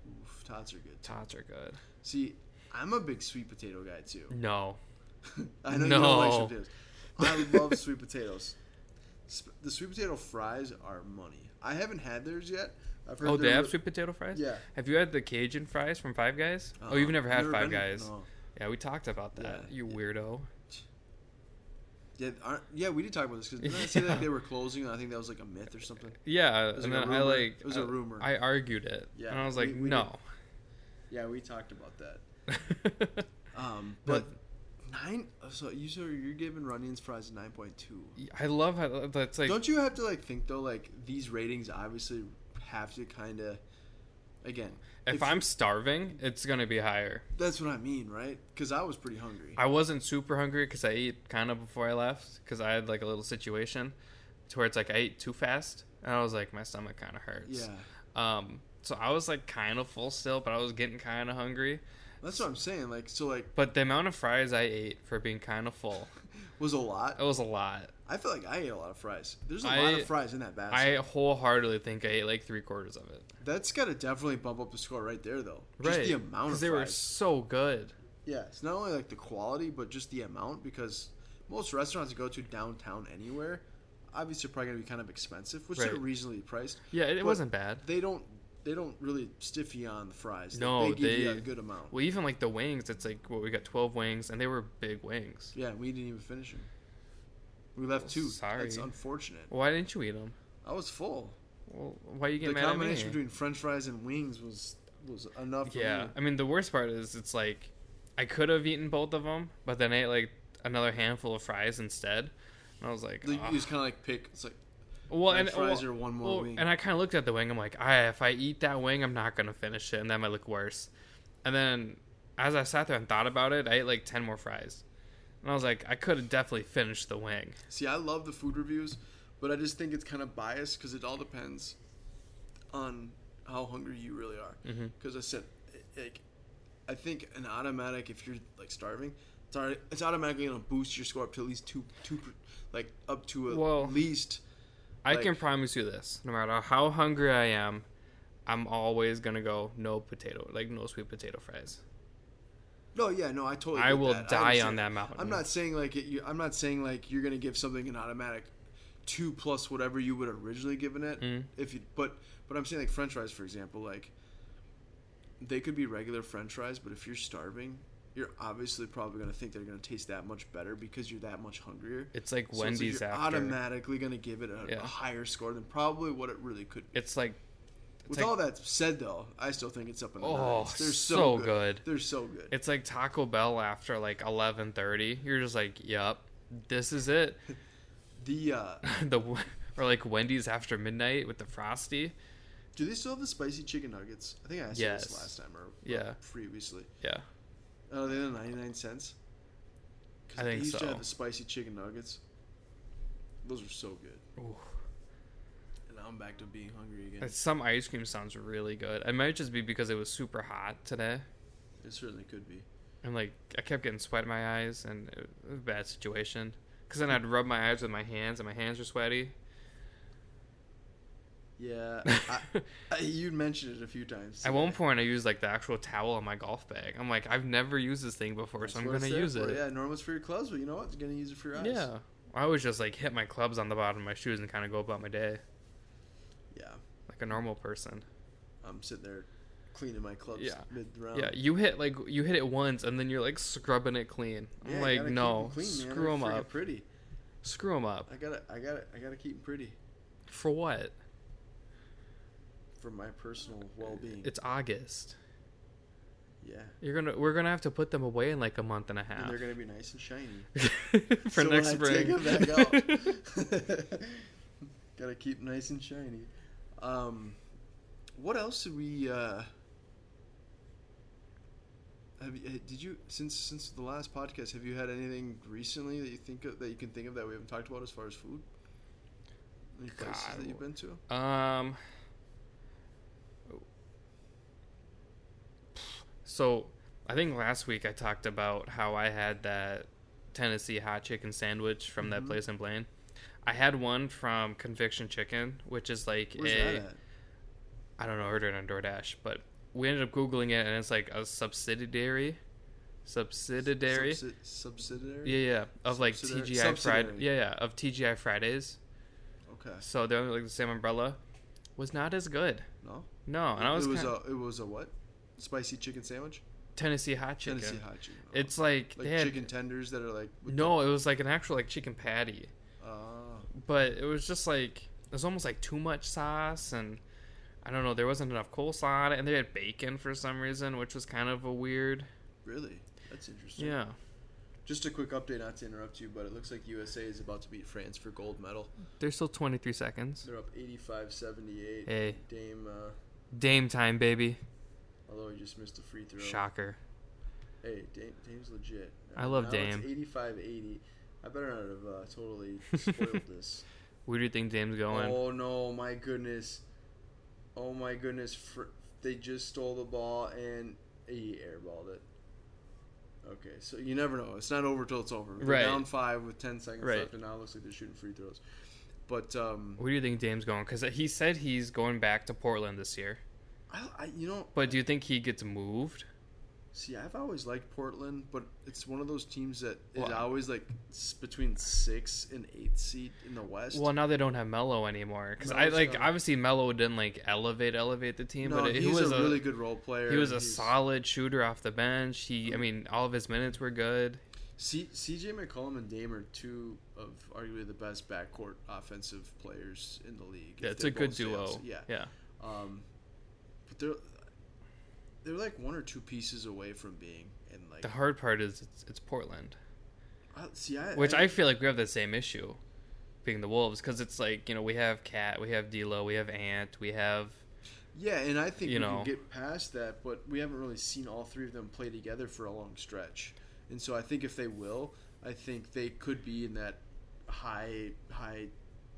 Oof, tots are good. Tots are good. See, I'm a big sweet potato guy too. No. I know you don't like No. sweet potatoes. I love sweet potatoes. The sweet potato fries are money. I haven't had theirs yet. I've heard Oh, they they're have re- sweet potato fries? Yeah. Have you had the Cajun fries from Five Guys? Oh, you've never had Five been- Guys. No. Yeah, we talked about that. Yeah. You weirdo. Yeah, we did talk about this because didn't I say Yeah. that they were closing? And I think that was like a myth or something. Yeah, was and like a then I rumor. like It was a rumor. I argued it. Yeah, And I was like, we no. Yeah, we talked about that. But nine. So you're giving Runnings fries a 9.2. I love how that's like Don't you have to like think though? Like these ratings obviously have to kind of. Again, if I'm starving, it's going to be higher. that's what I mean, right? Because I was pretty hungry. I wasn't super hungry because I ate kind of before I left because I had like a little situation to where it's like I ate too fast and I was like my stomach kind of hurts. Yeah, So I was like kind of full still, but I was getting kind of hungry. that's what I'm saying. Like so, like But the amount of fries I ate for being kind of full, was a lot. it was a lot. I feel like I ate a lot of fries. There's a lot I- of fries in that basket. I wholeheartedly think I ate like 3/4 of it. That's got to definitely bump up the score right there, though. Just Right. the amount of Because they were fries. so good. Yeah, it's not only like the quality, but just the amount. Because most restaurants you go to downtown anywhere, obviously, are probably gonna be kind of expensive, which Right. they're reasonably priced. Yeah, it But wasn't bad. They don't really stiff you on the fries. No, they give you they- a good amount. Well, even like the wings, it's like we got 12 wings, and they were big wings. Yeah, we didn't even finish them. We left two. Sorry. That's unfortunate. Why didn't you eat them? I was full. Well, why are you The getting mad at me? combination between French fries and wings was enough. For Yeah, me. I mean the worst part is it's like I could have eaten both of them, but then I ate like another handful of fries instead, and I was like, You "Ugh." just kind of like pick. It's like well, French and fries or one more wing. and I kind of looked at the wing. I'm like, if I eat that wing, I'm not gonna finish it, and that might look worse. And then as I sat there and thought about it, I ate like 10 more fries, and I was like, I could have definitely finished the wing. See, I love the food reviews, but I just think it's kind of biased because it all depends on how hungry you really are. Mhm. Because I said, like, I think an automatic, if you're like starving, it's automatically gonna boost your score up to at least two, like up to Well, at least. I Like- can promise you this: no matter how hungry I am, I'm always gonna go no sweet potato fries. No, yeah, no, I totally. I get will that. die understand. on that mountain. I'm not saying like I'm not saying like you're gonna give something an automatic 2 plus whatever you would have originally given it. Mm. If you but I'm saying like French fries for example, like they could be regular French fries, but if you're starving, you're obviously probably gonna think they're gonna taste that much better because you're that much hungrier. It's like So it's Wendy's you're after. automatically gonna give it a Yeah. higher score than probably what it really could be. It's like With like- all that said, though, I still think it's up in the Oh, nines. They're so good. They're so good. it's like Taco Bell after like 11:30. You're just like, yep, this is it. The Or like Wendy's after midnight with the Frosty. do they still have the spicy chicken nuggets? I think I asked you Yes. this last time or Yeah. previously. Yeah, Oh, they're the 99 cents. 'Cause I think they used so. to have the spicy chicken nuggets. Those are so good. Ooh. And now I'm back to being hungry again. Some ice cream sounds really good. It might just be because it was super hot today. It certainly could be. And like I kept getting sweat in my eyes, and it was a bad situation. Because then I'd rub my eyes with my hands, and my hands were sweaty. Yeah, you'd mentioned it a few times. At one point, I used like the actual towel on my golf bag. I'm like, I've never used this thing before, so I'm gonna use it. Yeah, normally it's for your clubs, but you know what? You're gonna use it for your eyes. Yeah, I always just like hit my clubs on the bottom of my shoes and kind of go about my day. Yeah, like a normal person. I'm sitting there cleaning my clubs mid-round. Yeah, you hit it once, and then you're like scrubbing it clean. I'm like, no, screw them up. Pretty. Screw them up. I gotta keep them pretty. For what? For my personal well-being. It's August. Yeah. We're gonna have to put them away in like a month and a half. And they're gonna be nice and shiny. For so next when spring. I take them back out, gotta keep nice and shiny. What else did we? Did you since the last podcast? Have you had anything recently that you can think of that we haven't talked about as far as food? Any places that you've been to? So, I think last week I talked about how I had that Tennessee hot chicken sandwich from that place in Blaine. I had one from Conviction Chicken, which is like Where's that at? I don't know, I ordered it on DoorDash, but we ended up Googling it, and it's like a subsidiary? Subsidiary? Yeah, of like TGI Friday. Yeah, of TGI Fridays. Okay. So they're like the same umbrella. Was not as good. No, and it was a what? Spicy chicken sandwich? Tennessee hot chicken. Tennessee hot chicken. Oh. It's like they had chicken tenders that are like. No, it was like an actual like chicken patty. But it was just like it was almost like too much sauce, and I don't know. There wasn't enough coleslaw on it, and they had bacon for some reason, which was kind of a weird. Really, that's interesting. Yeah. Just a quick update, not to interrupt you, but it looks like USA is about to beat France for gold medal. There's still 23 seconds. They're up 85-78. Hey. Dame time, baby. Although he just missed a free throw. Shocker. Hey, Dame's legit. I love now Dame. It's 85-80. I better not have totally spoiled this. Where do you think Dame's going? Oh, no, my goodness. Oh, my goodness. They just stole the ball, and he airballed it. Okay, so you never know. It's not over till it's over. They're down 5 with 10 seconds left, and now it looks like they're shooting free throws. But where do you think Dame's going? Because he said he's going back to Portland this year. But do you think he gets moved? See, I've always liked Portland, but it's one of those teams that is always like between 6th and 8th seed in the West. Well, now they don't have Melo anymore because obviously Melo didn't like elevate the team, but he was a really good role player. He was a solid shooter off the bench. I mean, all of his minutes were good. CJ McCollum and Dame are two of arguably the best backcourt offensive players in the league. Yeah, it's a good duo. Yeah. But they're like one or two pieces away from being in like. The hard part is it's Portland. I feel like we have the same issue, being the Wolves, because it's like we have Cat, we have D'Lo, we have Ant, we have. Yeah, and I think we can get past that, but we haven't really seen all three of them play together for a long stretch, and so I think if they will, I think they could be in that high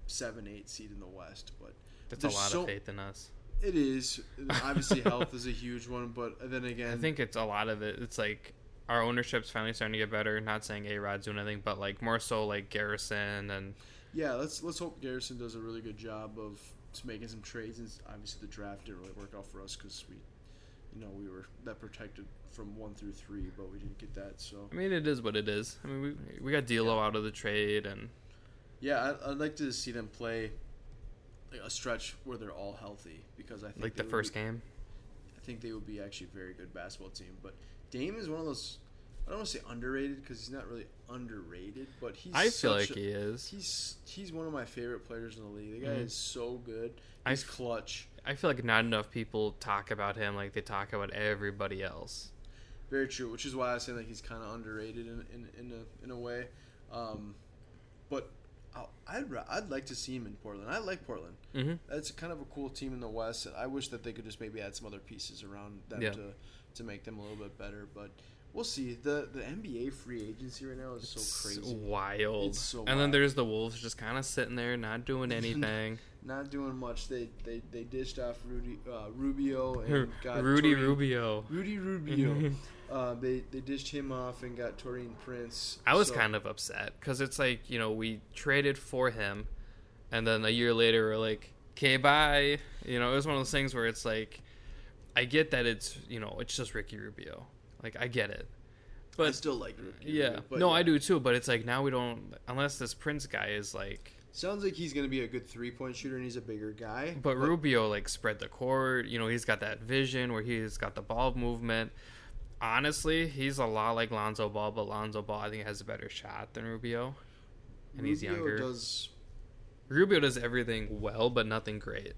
7-8 seed in the West. But that's a lot of faith in us. It is. Obviously, health is a huge one, but then again... I think it's a lot of it. It's like our ownership's finally starting to get better. Not saying A-Rod's doing anything, but like more so like Garrison and... Yeah, let's hope Garrison does a really good job of making some trades. And obviously, the draft didn't really work out for us because we were that protected from 1 through 3, but we didn't get that. So I mean, it is what it is. I mean, we got D'Lo out of the trade, and... Yeah, I'd like to see them play... a stretch where they're all healthy, because I think like the first game. I think they would be actually a very good basketball team. But Dame is one of those. I don't want to say underrated because he's not really underrated, but I feel like he is. He's one of my favorite players in the league. The guy is so good. He's clutch. I feel like not enough people talk about him like they talk about everybody else. Very true, which is why I say like he's kind of underrated in a way. But I'd like to see him in Portland. I like Portland. Mm-hmm. That's kind of a cool team in the West. I wish that they could just maybe add some other pieces around them to make them a little bit better. But We'll see. The NBA free agency right now is so crazy. Wild. It's so and wild. then there's the Wolves just kind of sitting there, not doing anything. Not doing much. They dished off Rubio and got Rudy Taurean- Rubio. Rudy Rubio. They dished him off and got Taurean Prince. I was kind of upset because it's like, we traded for him, and then a year later we're like, okay, bye. It was one of those things where it's like, I get that it's just Ricky Rubio. Like, I get it. But I still like Ricky. yeah. Rubio, but No, yeah. I do too, but it's like now we don't, unless this Prince guy is like. Sounds like he's going to be a good 3-point shooter and he's a bigger guy. But Rubio, like, spread the court. He's got that vision where he's got the ball movement. Honestly, he's a lot like Lonzo Ball, but Lonzo Ball, I think, has a better shot than Rubio. And he's younger. Rubio does everything well, but nothing great.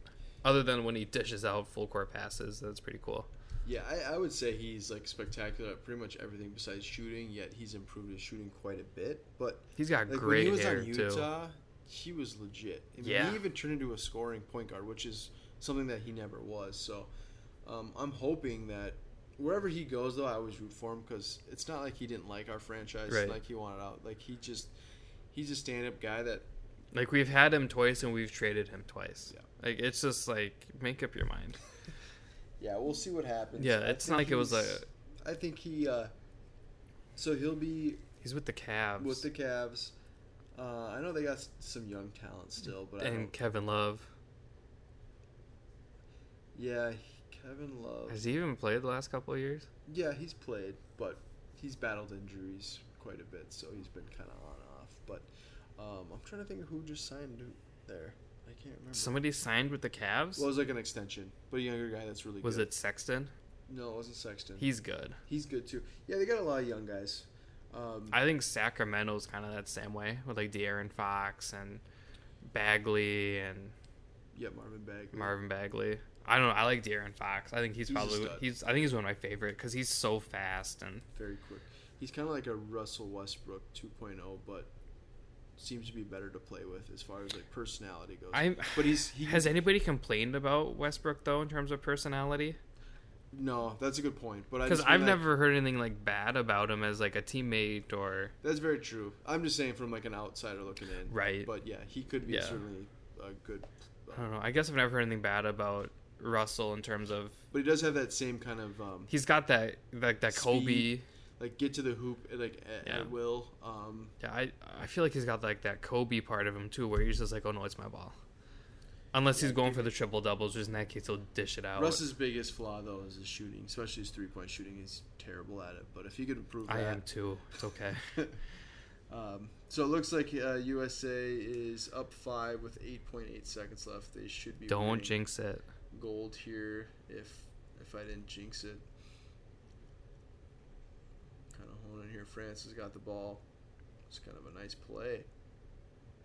Other than when he dishes out full court passes. That's pretty cool. Yeah, I would say he's like spectacular at pretty much everything besides shooting, yet he's improved his shooting quite a bit. But he's got like, great when he was hair, on Utah, too. He was legit. I mean, Yeah. He even turned into a scoring point guard, which is something that he never was. So I'm hoping that wherever he goes, though, I always root for him because it's not like he didn't like our franchise, Right. like he wanted out. Like he's a stand-up guy that. Like, we've had him twice and we've traded him twice. Yeah. Like, it's just like, make up your mind. Yeah, we'll see what happens. Yeah, it's not like it was I think he. So he'll be he's with the Cavs. with the Cavs. I know they got some young talent still, but and Kevin Love. Kevin Love. Has he even played the last couple of years? Yeah, he's played, but he's battled injuries quite a bit, so he's been kind of on and off. But I'm trying to think of who just signed there. I can't remember. Somebody signed with the Cavs? Well, it was like an extension, but a younger guy that's really Was good. it Sexton? No, it wasn't Sexton. He's good. He's good too. Yeah, they got a lot of young guys. I think Sacramento's kind of that same way with like De'Aaron Fox and Bagley and Yeah, Marvin Bagley. I don't know. I like De'Aaron Fox. I think he's a probably stud. I think he's one of my favorite because he's so fast and Very quick. He's kind of like a Russell Westbrook 2.0, but seems to be better to play with as far as like personality goes. But has anybody complained about Westbrook though in terms of personality? No, that's a good point. But Because I've never heard anything like bad about him as like a teammate or. That's very true. I'm just saying from like an outsider looking in. Right. But yeah, he could be certainly a good. I don't know. I guess I've never heard anything bad about Russell in terms of. But he does have that same kind of. He's got that like that speed, Kobe. Like get to the hoop at will. Yeah, I feel like he's got like that Kobe part of him too, where he's just like, oh no, it's my ball. Unless he's going for the triple doubles, just in that case he'll dish it out. Russ's biggest flaw though is his shooting, especially his 3-point shooting. He's terrible at it. But if he could improve that, I am too. It's okay. So it looks like USA is up 5 with 8.8 seconds left. They should be. Don't winning jinx it. gold here if I didn't jinx it. Kind of holding here. France has got the ball. It's kind of a nice play,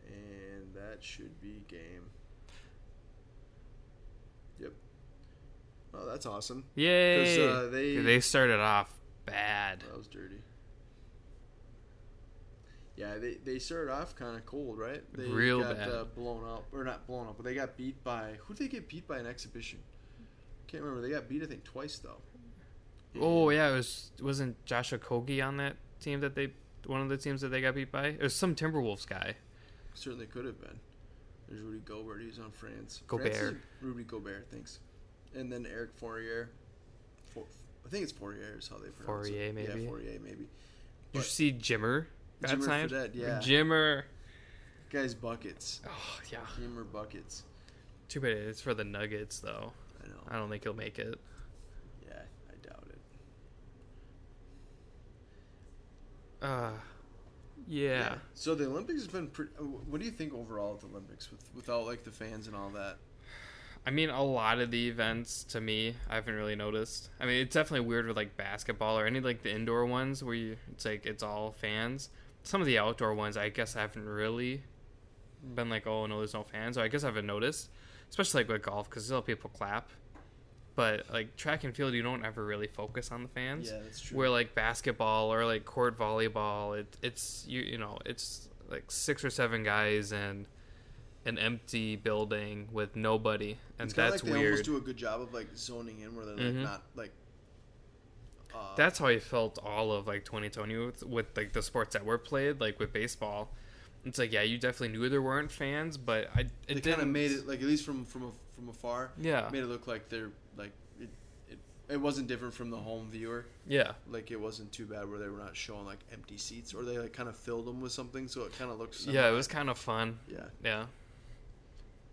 and that should be game. Yep. Oh, that's awesome. Yay! 'Cause, they started off bad. That was dirty. Yeah, they started off kind of cold, right? They Real got, bad. Blown up, or not blown up, but they got beat by. Who did they get beat by in exhibition? Can't remember. They got beat, I think, twice though. Oh yeah, wasn't Josh Okogie on that team one of the teams that they got beat by? It was some Timberwolves guy. Certainly could have been. There's Rudy Gobert. He's on France. Gobert. France is Rudy Gobert, thanks. And then Eric Fourier. I think it's Fourier is how they pronounce Fourier, it. maybe? Yeah, Fourier, maybe. Did you see Jimmer? Got Jimmer signed? Fredette, yeah. Jimmer. Guy's buckets. Oh yeah. Jimmer buckets. Too bad it's for the Nuggets though. I know. I don't think he'll make it. Yeah, I doubt it. Yeah. So the Olympics has been pretty. What do you think overall of the Olympics without like the fans and all that? I mean, a lot of the events to me, I haven't really noticed. I mean, it's definitely weird with like basketball or any like the indoor ones where it's like it's all fans. Some of the outdoor ones, I guess I haven't really been like, oh no, there's no fans. So I guess I haven't noticed, especially like with golf because still people clap. But like track and field, you don't ever really focus on the fans. Yeah, that's true. Where like basketball or like court volleyball, it's you know it's like 6 or 7 guys and an empty building with nobody, and it's kinda that's like they weird. almost do a good job of like zoning in where they're like not like. That's how I felt all of like 2020 with like the sports that were played, like with baseball. It's like, yeah, you definitely knew there weren't fans, but they kind of made it like, at least from afar. Yeah, made it look like they're like it wasn't different from the home viewer. Yeah, like it wasn't too bad where they were not showing like empty seats, or they like kind of filled them with something, so it kind of looks. Yeah, it was kind of fun. Yeah.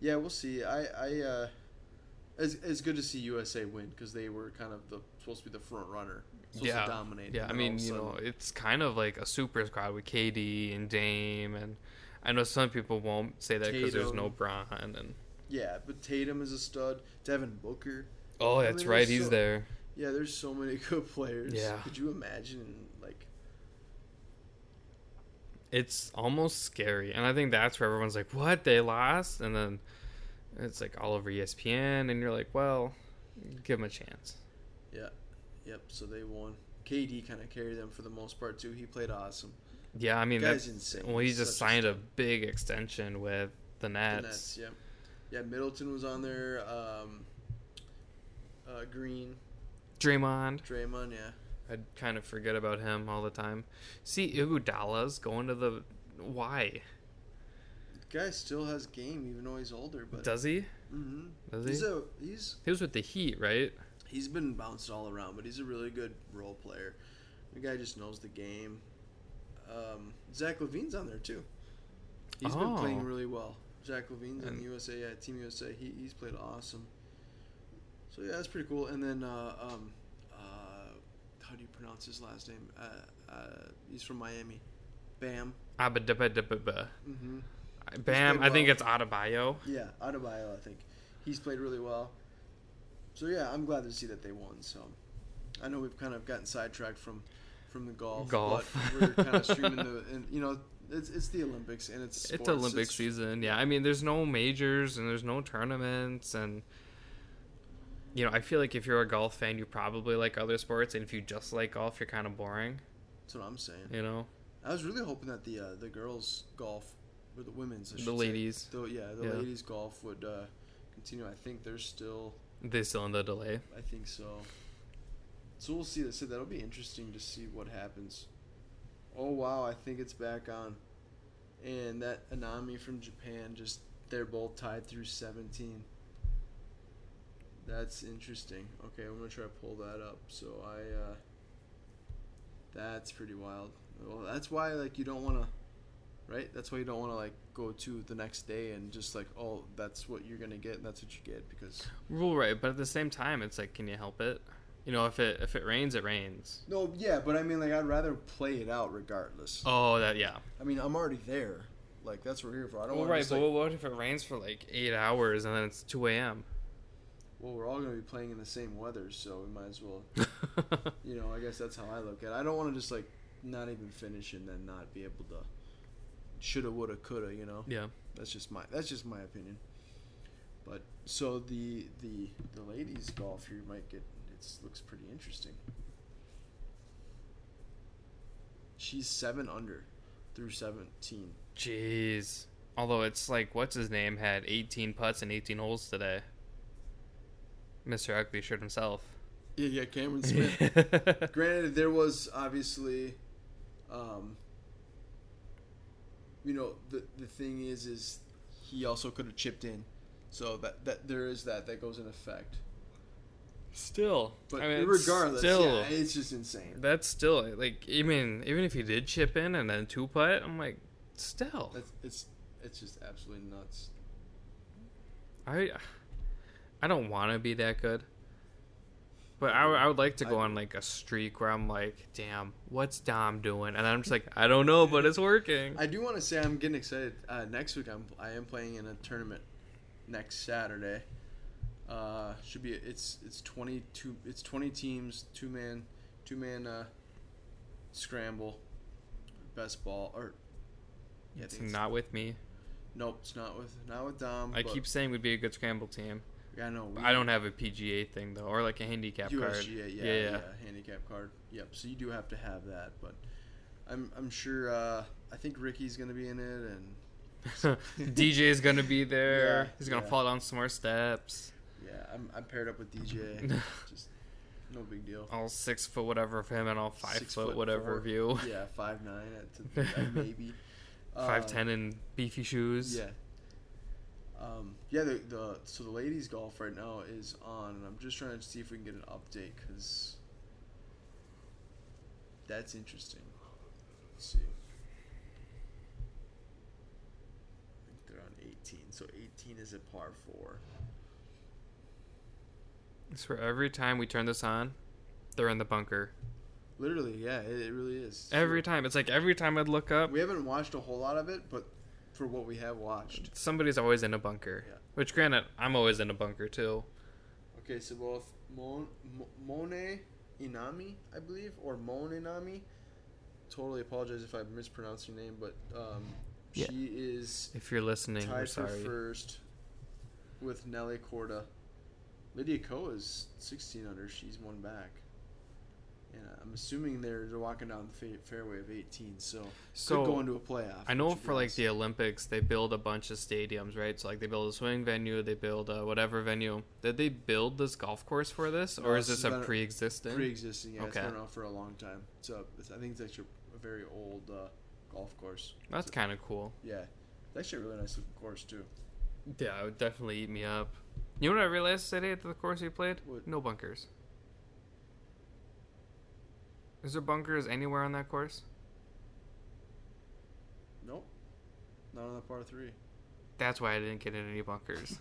We'll see. It's good to see USA win because they were kind of supposed to be the front runner. Supposed to dominate. Yeah, I mean, it's kind of like a super squad with KD and Dame, and I know some people won't say that because there's no Bron and. Yeah, but Tatum is a stud. Devin Booker. Oh, that's right. He's there. Yeah, there's so many good players. Yeah. Could you imagine, like... It's almost scary. And I think that's where everyone's like, what? They lost? And then it's like all over ESPN. And you're like, well, give them a chance. Yeah. Yep, so they won. KD kind of carried them for the most part, too. He played awesome. Yeah, I mean, that's insane. Well, he just signed a big extension with the Nets. The Nets, yeah. Yeah, Middleton was on there. Green. Draymond, yeah. I'd kind of forget about him all the time. See, Iguodala's going to the... Why? The guy still has game, even though he's older. But does he? Mm-hmm. Does he? He was with the Heat, right? He's been bounced all around, but he's a really good role player. The guy just knows the game. Zach LaVine's on there, too. He's been playing really well. Zach LaVine's on USA, Team USA. He's played awesome. So, yeah, that's pretty cool. And then, how do you pronounce his last name? He's from Miami. Bam. Mm-hmm. Bam, I think it's Adebayo. Yeah, Adebayo, I think. He's played really well. So, yeah, I'm glad to see that they won. So, I know we've kind of gotten sidetracked from the golf. But we're kind of streaming it's the Olympics and it's sports. It's Olympic season, yeah. I mean, there's no majors and there's no tournaments and... I feel like if you're a golf fan, you probably like other sports, and if you just like golf, you're kind of boring. That's what I'm saying. I was really hoping that the girls' golf, or the women's, the ladies. Ladies' golf would continue. I think they're still in the delay. I think so. So we'll see. So that'll be interesting to see what happens. Oh, wow, I think it's back on. And that Anami from Japan, they're both tied through 17. That's interesting. Okay, I'm going to try to pull that up. So that's pretty wild. Well, that's why, you don't want to, right? That's why you don't want to, go to the next day and just, oh, that's what you're going to get and that's what you get because... Right, but at the same time, it's can you help it? If it rains, it rains. No, yeah, but I mean, I'd rather play it out regardless. Oh, yeah. I mean, I'm already there. That's what we're here for. I don't want to but what if it rains for, 8 hours and then it's 2 a.m.? Well, we're all going to be playing in the same weather, so we might as well, I guess that's how I look at it. I don't want to just, not even finish and then not be able to shoulda, woulda, coulda, Yeah. That's just my opinion. But, so the ladies' golf here might get, looks pretty interesting. She's 7 under through 17. Jeez. Although it's what's his name had 18 putts and 18 holes today. Mr. Ugly shirt himself. Yeah, Cameron Smith. Granted, there was obviously, the thing is he also could have chipped in, so that there is that goes in effect. Still, but regardless, it's just insane. That's still even if he did chip in and then 2-putt, I'm still. It's just absolutely nuts. I don't want to be that good, but I would like to go on a streak where I'm damn, what's Dom doing? And I'm just I don't know, but it's working. I do want to say I'm getting excited. Next week I am playing in a tournament next Saturday. Should be it's 20 teams, two man scramble, best ball or. Yeah, it's not with me. Nope, it's not with Dom. I keep saying we'd be a good scramble team. Yeah, I know. I don't have a PGA thing though, or a handicap USGA, card. Yeah, handicap card. Yep. So you do have to have that, but I'm sure. I think Ricky's gonna be in it, and DJ's gonna be there. He's gonna fall down some more steps. Yeah, I'm paired up with DJ. No big deal. All 6 foot whatever of him and all 5 foot whatever of 6'4". you. Yeah, 5'9" maybe. 5'10" in beefy shoes. Yeah. Yeah. So the ladies golf right now is on, and I'm just trying to see if we can get an update because that's interesting. Let's see. I think they're on 18. So 18 is a par 4. It's where every time we turn this on, they're in the bunker. Literally, yeah, it really is. Every time. It's like every time I'd look up, We haven't watched a whole lot of it, but for what we have watched. somebody's always in a bunker. Yeah. Which, granted, I'm always in a bunker too. Okay, so both Mone Inami, I believe, or Mone Inami. Totally apologize if I mispronounced your name, but Yeah. she is If you're listening, we're tied for sorry. first with Nelly Korda. Lydia Ko is 16 under. She's one back. And I'm assuming they're walking down the fairway of 18, so could go into a playoff. I know which would be for like nice. the Olympics, they build a bunch of stadiums, right? So like they build a swimming venue, they build a whatever venue. Did they build this golf course for this, No, or is this this has a been pre-existing? Pre-existing, yeah. It's Okay. been around for a long time. I think it's actually a very old golf course. That's kind of cool. Yeah, it's actually a really nice looking course too. Yeah, it would definitely eat me up. You know what I realized today at the course we played? What? No bunkers. Is there bunkers anywhere on that course? Nope, not on the par 3. That's why I didn't get in any bunkers.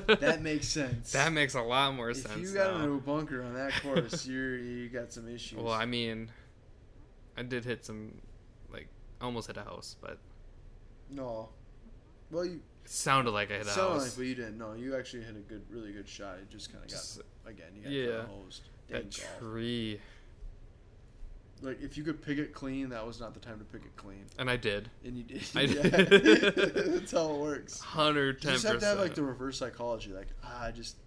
That makes sense. That makes a lot more if sense. you got now. into a bunker on that course, you got some issues. Well, I mean, I did hit some, like, almost hit a house, but no. Well, you it sounded like I hit a sounded like, house. but you didn't. No, you actually hit a really good shot. It just kind of Just- got again. You got yeah. kinda hosed. Dang That golf. tree. Like if you could pick it clean, that was not the time to pick it clean, And I did. and you did. I Yeah. did. That's how it works. 110%. You just have to have like the reverse psychology, like just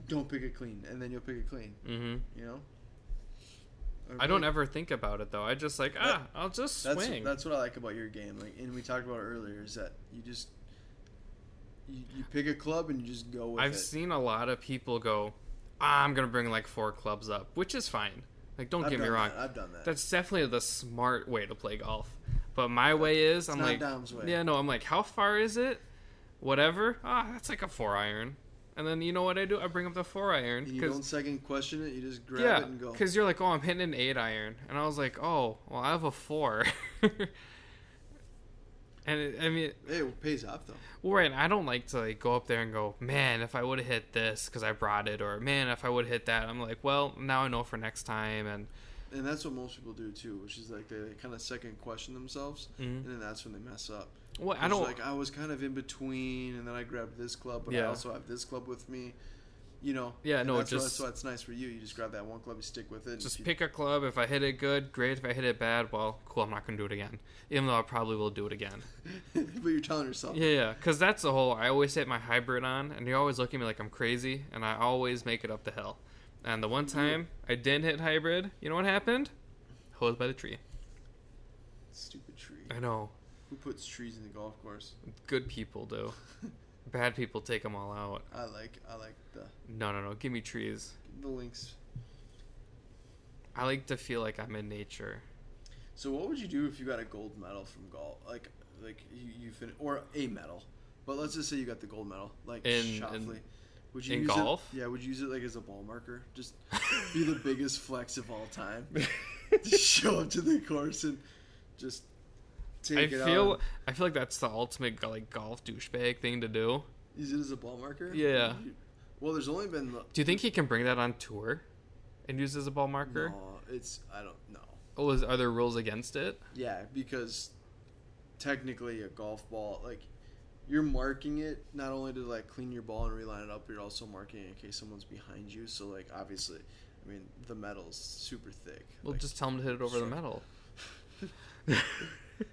don't pick it clean, and then you'll pick it clean. Mm-hmm. You know. I don't ever think about it, though. I just like, I'll just swing. That's what I like about your game. Like, and we talked about it earlier, is that you just you pick a club and you just go with it. I've seen a lot of people go, I'm going to bring like 4 clubs up, which is fine. Like, don't get me wrong. I've done that. That's definitely the smart way to play golf. But my way is, I'm not like, Dom's way. yeah, no, I'm like, how far is it? Whatever. That's like a 4-iron. And then you know what I do? I bring up the 4-iron. And you don't second question it. You just grab Yeah, it and go. because you're like, oh, I'm hitting an 8-iron. And I was like, oh, well, I have a 4. And I mean, Hey, it pays off though. well, right, I don't like to like go up there and go, man, if I would have hit this because I brought it, or man, if I would have hit that. I'm like, well, now I know for next time. And that's what most people do too, which is like they kind of second question themselves, and then that's when they mess up. well, I It's don't like I was kind of in between, and then I grabbed this club, but I Yeah. also have this club with me. You know. Yeah, And no, that's why it's nice for you. You just grab that one club, you stick with it. and just if you- pick a club. If I hit it good, great. If I hit it bad, well, cool. I'm not gonna do it again, even though I probably will do it again. but you're telling yourself. Yeah, because that's the whole. I always hit my hybrid on, and you always look at me like I'm crazy, and I always make it up the hill. And the one time I didn't hit hybrid, you know what happened? Hosed by the tree. Stupid tree. I know. Who puts trees in the golf course? Good people do. Bad people take them all out. I like the No. Give me trees. links. I like to feel like I'm in nature. So what would you do if you got a gold medal from golf? Like you or a medal, but let's just say you got the gold medal, like In Schauffele. Would you in use golf? It, yeah, would you use it like as a ball marker? Just be the biggest flex of all time. Just show up to the course and just take it out. I feel like that's the ultimate like golf douchebag thing to do. Use it as a ball marker? Yeah. Well, there's only been Do you think he can bring that on tour and use it as a ball marker? No, I don't know. Oh, are there rules against it? Yeah, because technically a golf ball, like, you're marking it not only to like clean your ball and reline it up, but you're also marking it in case someone's behind you. So like obviously, I mean the metal's super thick. Well, Like, just tell him to hit it over the sure. metal.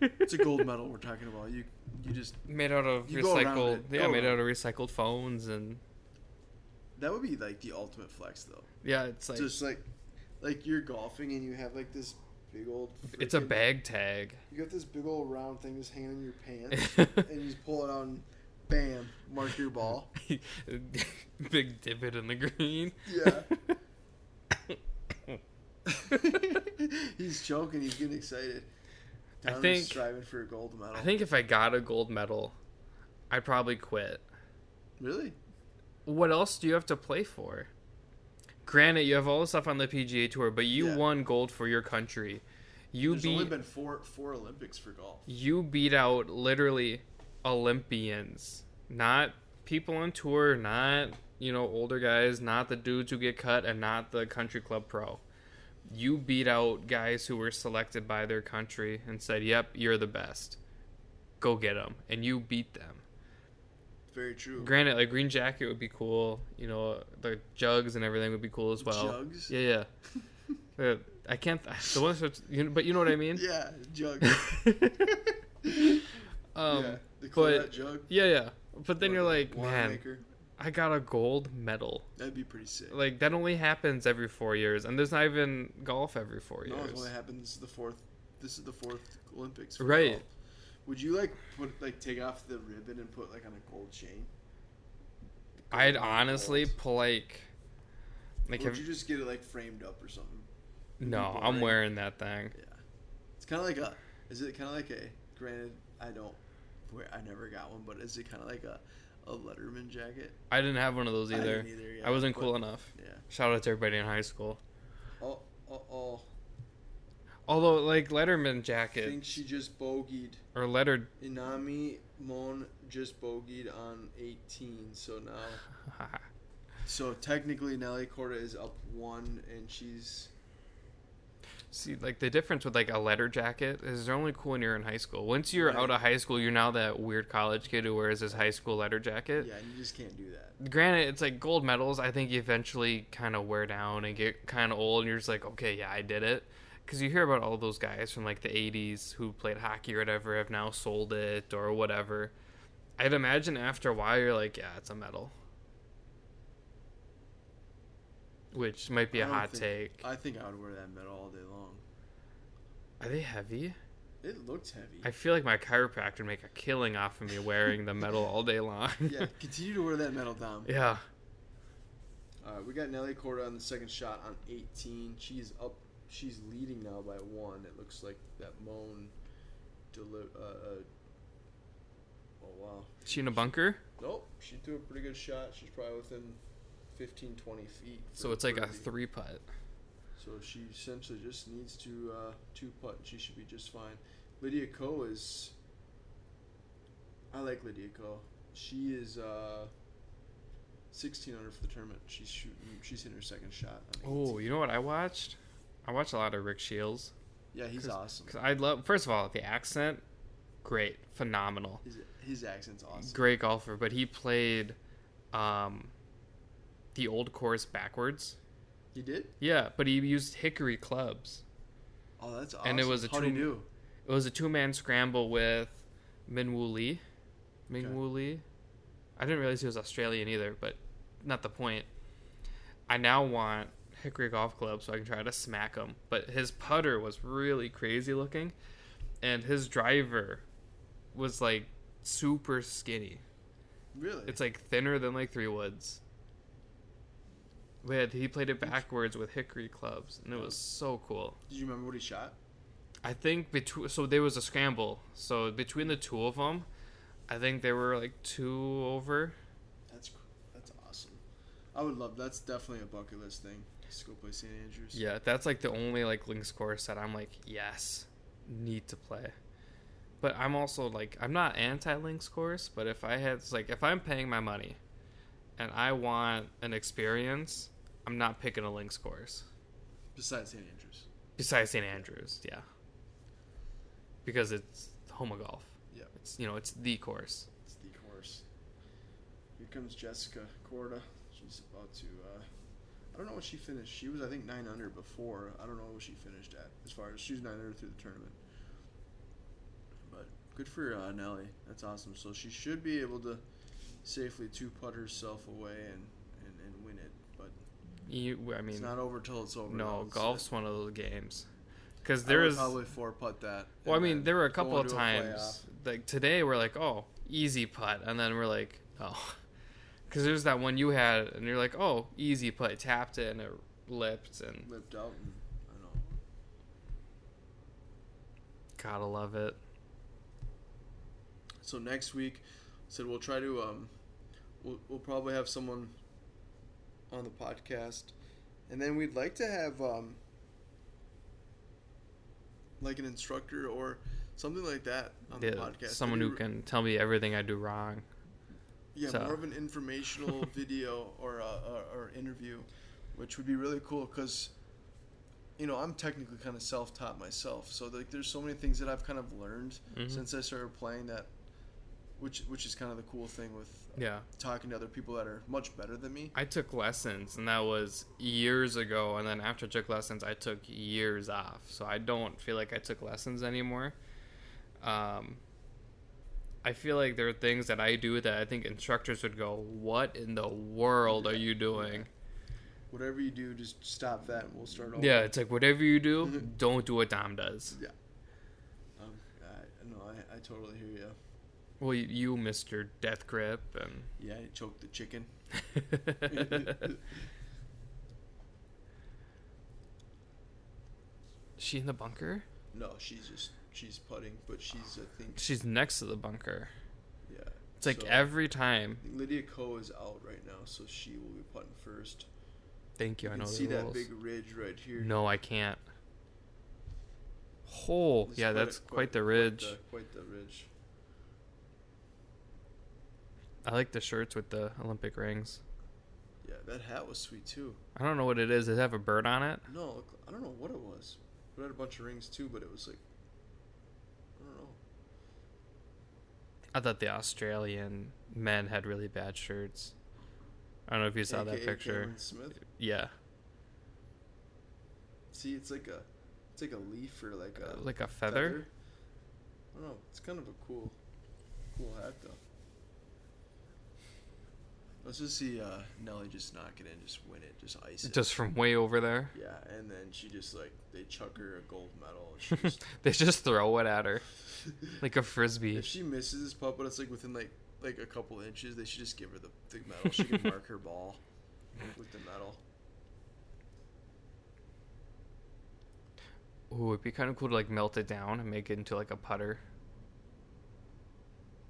it's a gold medal we're talking about. You just Made out of You go around recycled. it. Yeah, Go made out around of recycled phones and that would be like the ultimate flex though. yeah, it's like Just like you're golfing and you have like this big old. it's a frickin- bag tag. You got this big old round thing just hanging in your pants, and you just pull it out and bam, mark your ball. Big divot in the green. Yeah. He's choking. He's getting excited. I Donovan's think striving for a gold medal. I think if I got a gold medal, I'd probably quit. Really? What else do you have to play for? Granted, you have all the stuff on the PGA Tour, but you won gold for your country. There's only been four Olympics for golf. You beat out literally Olympians, not people on tour, not older guys, not the dudes who get cut, and not the country club pro. You beat out guys who were selected by their country and said, "Yep, you're the best. Go get them," and you beat them. Very true. Granted, like green jacket would be cool. The jugs and everything would be cool as well. Jugs? Yeah. I can't. The one that's, but you know what I mean. Yeah, jugs. The Colette jug. Yeah. But then you're like, man, maker. I got a gold medal. That'd be pretty sick. Like that only happens every 4 years, and there's not even golf every 4 years. No, it only happens the fourth. This is the fourth Olympics. For right. golf. Would you take off the ribbon and put on a gold chain? I'd honestly pull or would you just get it framed up or something? No, I'm wearing that thing. Yeah, it's kind of like a. Is it kind of like a? Granted, I never got one, but is it kind of like a Letterman jacket? I didn't have one of those either. I didn't either. Yeah, I wasn't cool enough. Yeah. Shout out to everybody in high school. Oh. Although, Letterman jacket. I think she just bogeyed. Or lettered. Inami Mon just bogeyed on 18, so now. So technically, Nelly Korda is up 1, and she's. See, the difference with a letter jacket is they're only cool when you're in high school. Once you're out of high school, you're now that weird college kid who wears his high school letter jacket. Yeah, you just can't do that. Granted, it's gold medals. I think you eventually kind of wear down and get kind of old, and you're just okay, yeah, I did it. Because you hear about all those guys from the 80s who played hockey or whatever have now sold it or whatever. I'd imagine after a while you're yeah, it's a medal. Which might be a hot take. I think I would wear that medal all day long. Are they heavy? It looks heavy. I feel like my chiropractor would make a killing off of me wearing the medal all day long. Yeah, continue to wear that medal, Dom. Yeah. We got Nelly Korda on the second shot on 18. She's up. She's leading now by 1. It looks like that Moan. Oh wow. She in a bunker? Nope. She threw a pretty good shot. She's probably within 15, 20 feet. So it's a 3-putt. So she essentially just needs to 2-putt. She should be just fine. Lydia Ko is. I like Lydia Ko. She is 16 under for the tournament. She's hitting her second shot. Oh, you know what I watched? I watched a lot of Rick Shields. Yeah, he's awesome. Cause I love, first of all, the accent, great, phenomenal. His accent's awesome. Great golfer, but he played the old course backwards. He did? Yeah, but he used hickory clubs. Oh, that's awesome. And it was How do you do? It was a 2-man scramble with Min-Woo Lee. Min-Woo Lee. I didn't realize he was Australian either, but not the point. I now want hickory golf clubs so I can try to smack him. But his putter was really crazy looking, and his driver was super skinny. Really? It's thinner than 3 woods. But he played it backwards with hickory clubs, and it was so cool. Did you remember what he shot? I think so there was a scramble. So between the two of them, I think they were 2 over. That's awesome. I would love. That's definitely a bucket list thing. Just go play St. Andrews. Yeah, that's the only links course that I'm yes, need to play. But I'm also I'm not anti links course, but if I had if I'm paying my money, and I want an experience, I'm not picking a links course. Besides St. Andrews. Besides St. Andrews, yeah. Because it's home of golf. Yeah. It's it's the course. It's the course. Here comes Jessica Korda. She's about to. I don't know what she finished. She was, I think, 9 under before. I don't know what she finished at. As far as she was 9 under through the tournament. But good for Nelly. That's awesome. So she should be able to safely 2-putt herself away and win it. But it's not over till it's over. No, golf's one of those games. Because I would probably 4-putt that. Well, I mean, there were a couple of times today we're oh, easy putt, and then we're oh, because there's that one you had, and you're oh, easy putt, tapped it and it lipped out. And, I know. Gotta love it. So next week, said we'll try to we'll probably have someone on the podcast, and then we'd like to have like an instructor or something like that on the podcast. Someone who can tell me everything I do wrong. Yeah, so. More of an informational video or interview, which would be really cool because, you know, I'm technically kind of self-taught myself. So like, there's so many things that I've kind of learned since I started playing that, which is kind of the cool thing with talking to other people that are much better than me. I took lessons, and that was years ago. And then after I took lessons, I took years off. So I don't feel like I took lessons anymore. I feel like there are things that I do that I think instructors would go, what in the world are you doing? Yeah. Whatever you do, just stop that and we'll start over. Yeah, it's like whatever you do, don't do what Dom does. Yeah. I totally hear you. Well, you missed your death grip. And yeah, I choked the chicken. Is she in the bunker? No, she's putting, but she's, I think... She's next to the bunker. Yeah. It's like every time. I think Lydia Ko is out right now, so she will be putting first. Thank you. I know the rules. See that big ridge right here? No, I can't. Oh, yeah, that's quite the ridge. Quite the ridge. I like the shirts with the Olympic rings. Yeah, that hat was sweet too. I don't know what it is. Does it have a bird on it? No, I don't know what it was. It had a bunch of rings too, but it was like, I don't know. I thought the Australian men had really bad shirts. I don't know if you saw that picture. Cameron Smith? Yeah. See, it's like a leaf or like a feather. I don't know. It's kind of a cool hat though. Let's just see Nelly just knock it in, just win it, just ice it. Just from way over there? Yeah, and then she just, like, they chuck her a gold medal. And she just they just throw it at her. Like a frisbee. If she misses this putt, but it's, like, within, like a couple inches, they should just give her the medal. She can mark her ball with the medal. Ooh, it'd be kind of cool to, like, melt it down and make it into, like, a putter.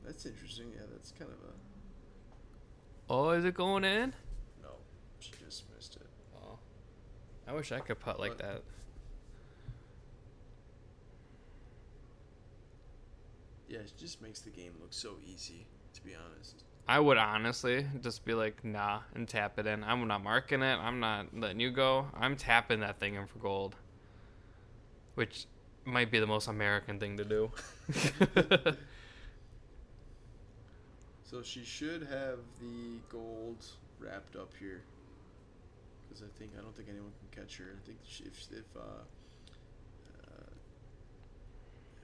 That's interesting. Yeah, that's kind of a... Oh, is it going in? No, she just missed it. Oh, I wish I could putt like that. Yeah, it just makes the game look so easy, to be honest. I would honestly just be like, nah, and tap it in. I'm not marking it. I'm not letting you go. I'm tapping that thing in for gold. Which might be the most American thing to do. So she should have the gold wrapped up here, because I don't think anyone can catch her. I think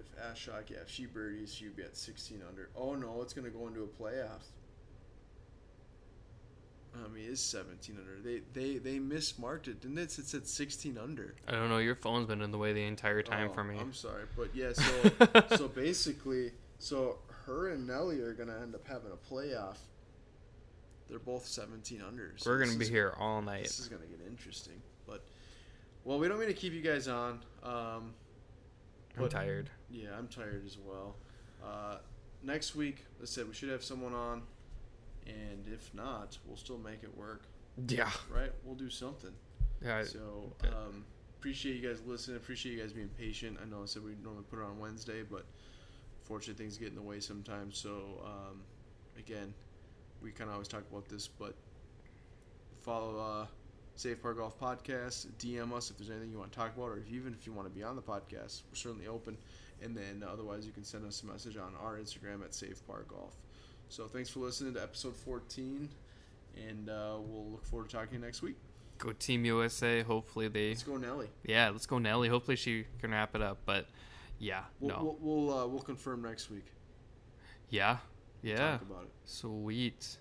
if Ashok, if she birdies, she'd be at 16 under. Oh no, it's gonna go into a playoff. It is 17 under. They mismarked it, didn't it? It said 16 under. I don't know. Your phone's been in the way the entire time for me. I'm sorry, but yeah. So basically, her and Nelly are gonna end up having a playoff. They're both 17 under. So we're gonna be here all night. This is gonna get interesting. But we don't mean to keep you guys on. I'm tired. Yeah, I'm tired as well. Next week, as I said, we should have someone on, and if not, we'll still make it work. Yeah. Right? We'll do something. Yeah. So appreciate you guys listening. Appreciate you guys being patient. I know I said we normally put it on Wednesday, but unfortunately things get in the way sometimes. So again, we kind of always talk about this, but follow Safe Par Golf Podcast. DM us if there's anything you want to talk about, or even if you want to be on the podcast. We're certainly open. And then otherwise, you can send us a message on our Instagram at Safe Par Golf. So thanks for listening to episode 14, and we'll look forward to talking to you next week. Go Team USA. Hopefully they. Let's go Nelly. Yeah, let's go Nelly. Hopefully she can wrap it up. But yeah, we'll confirm next week. Yeah. We'll talk about it. Sweet.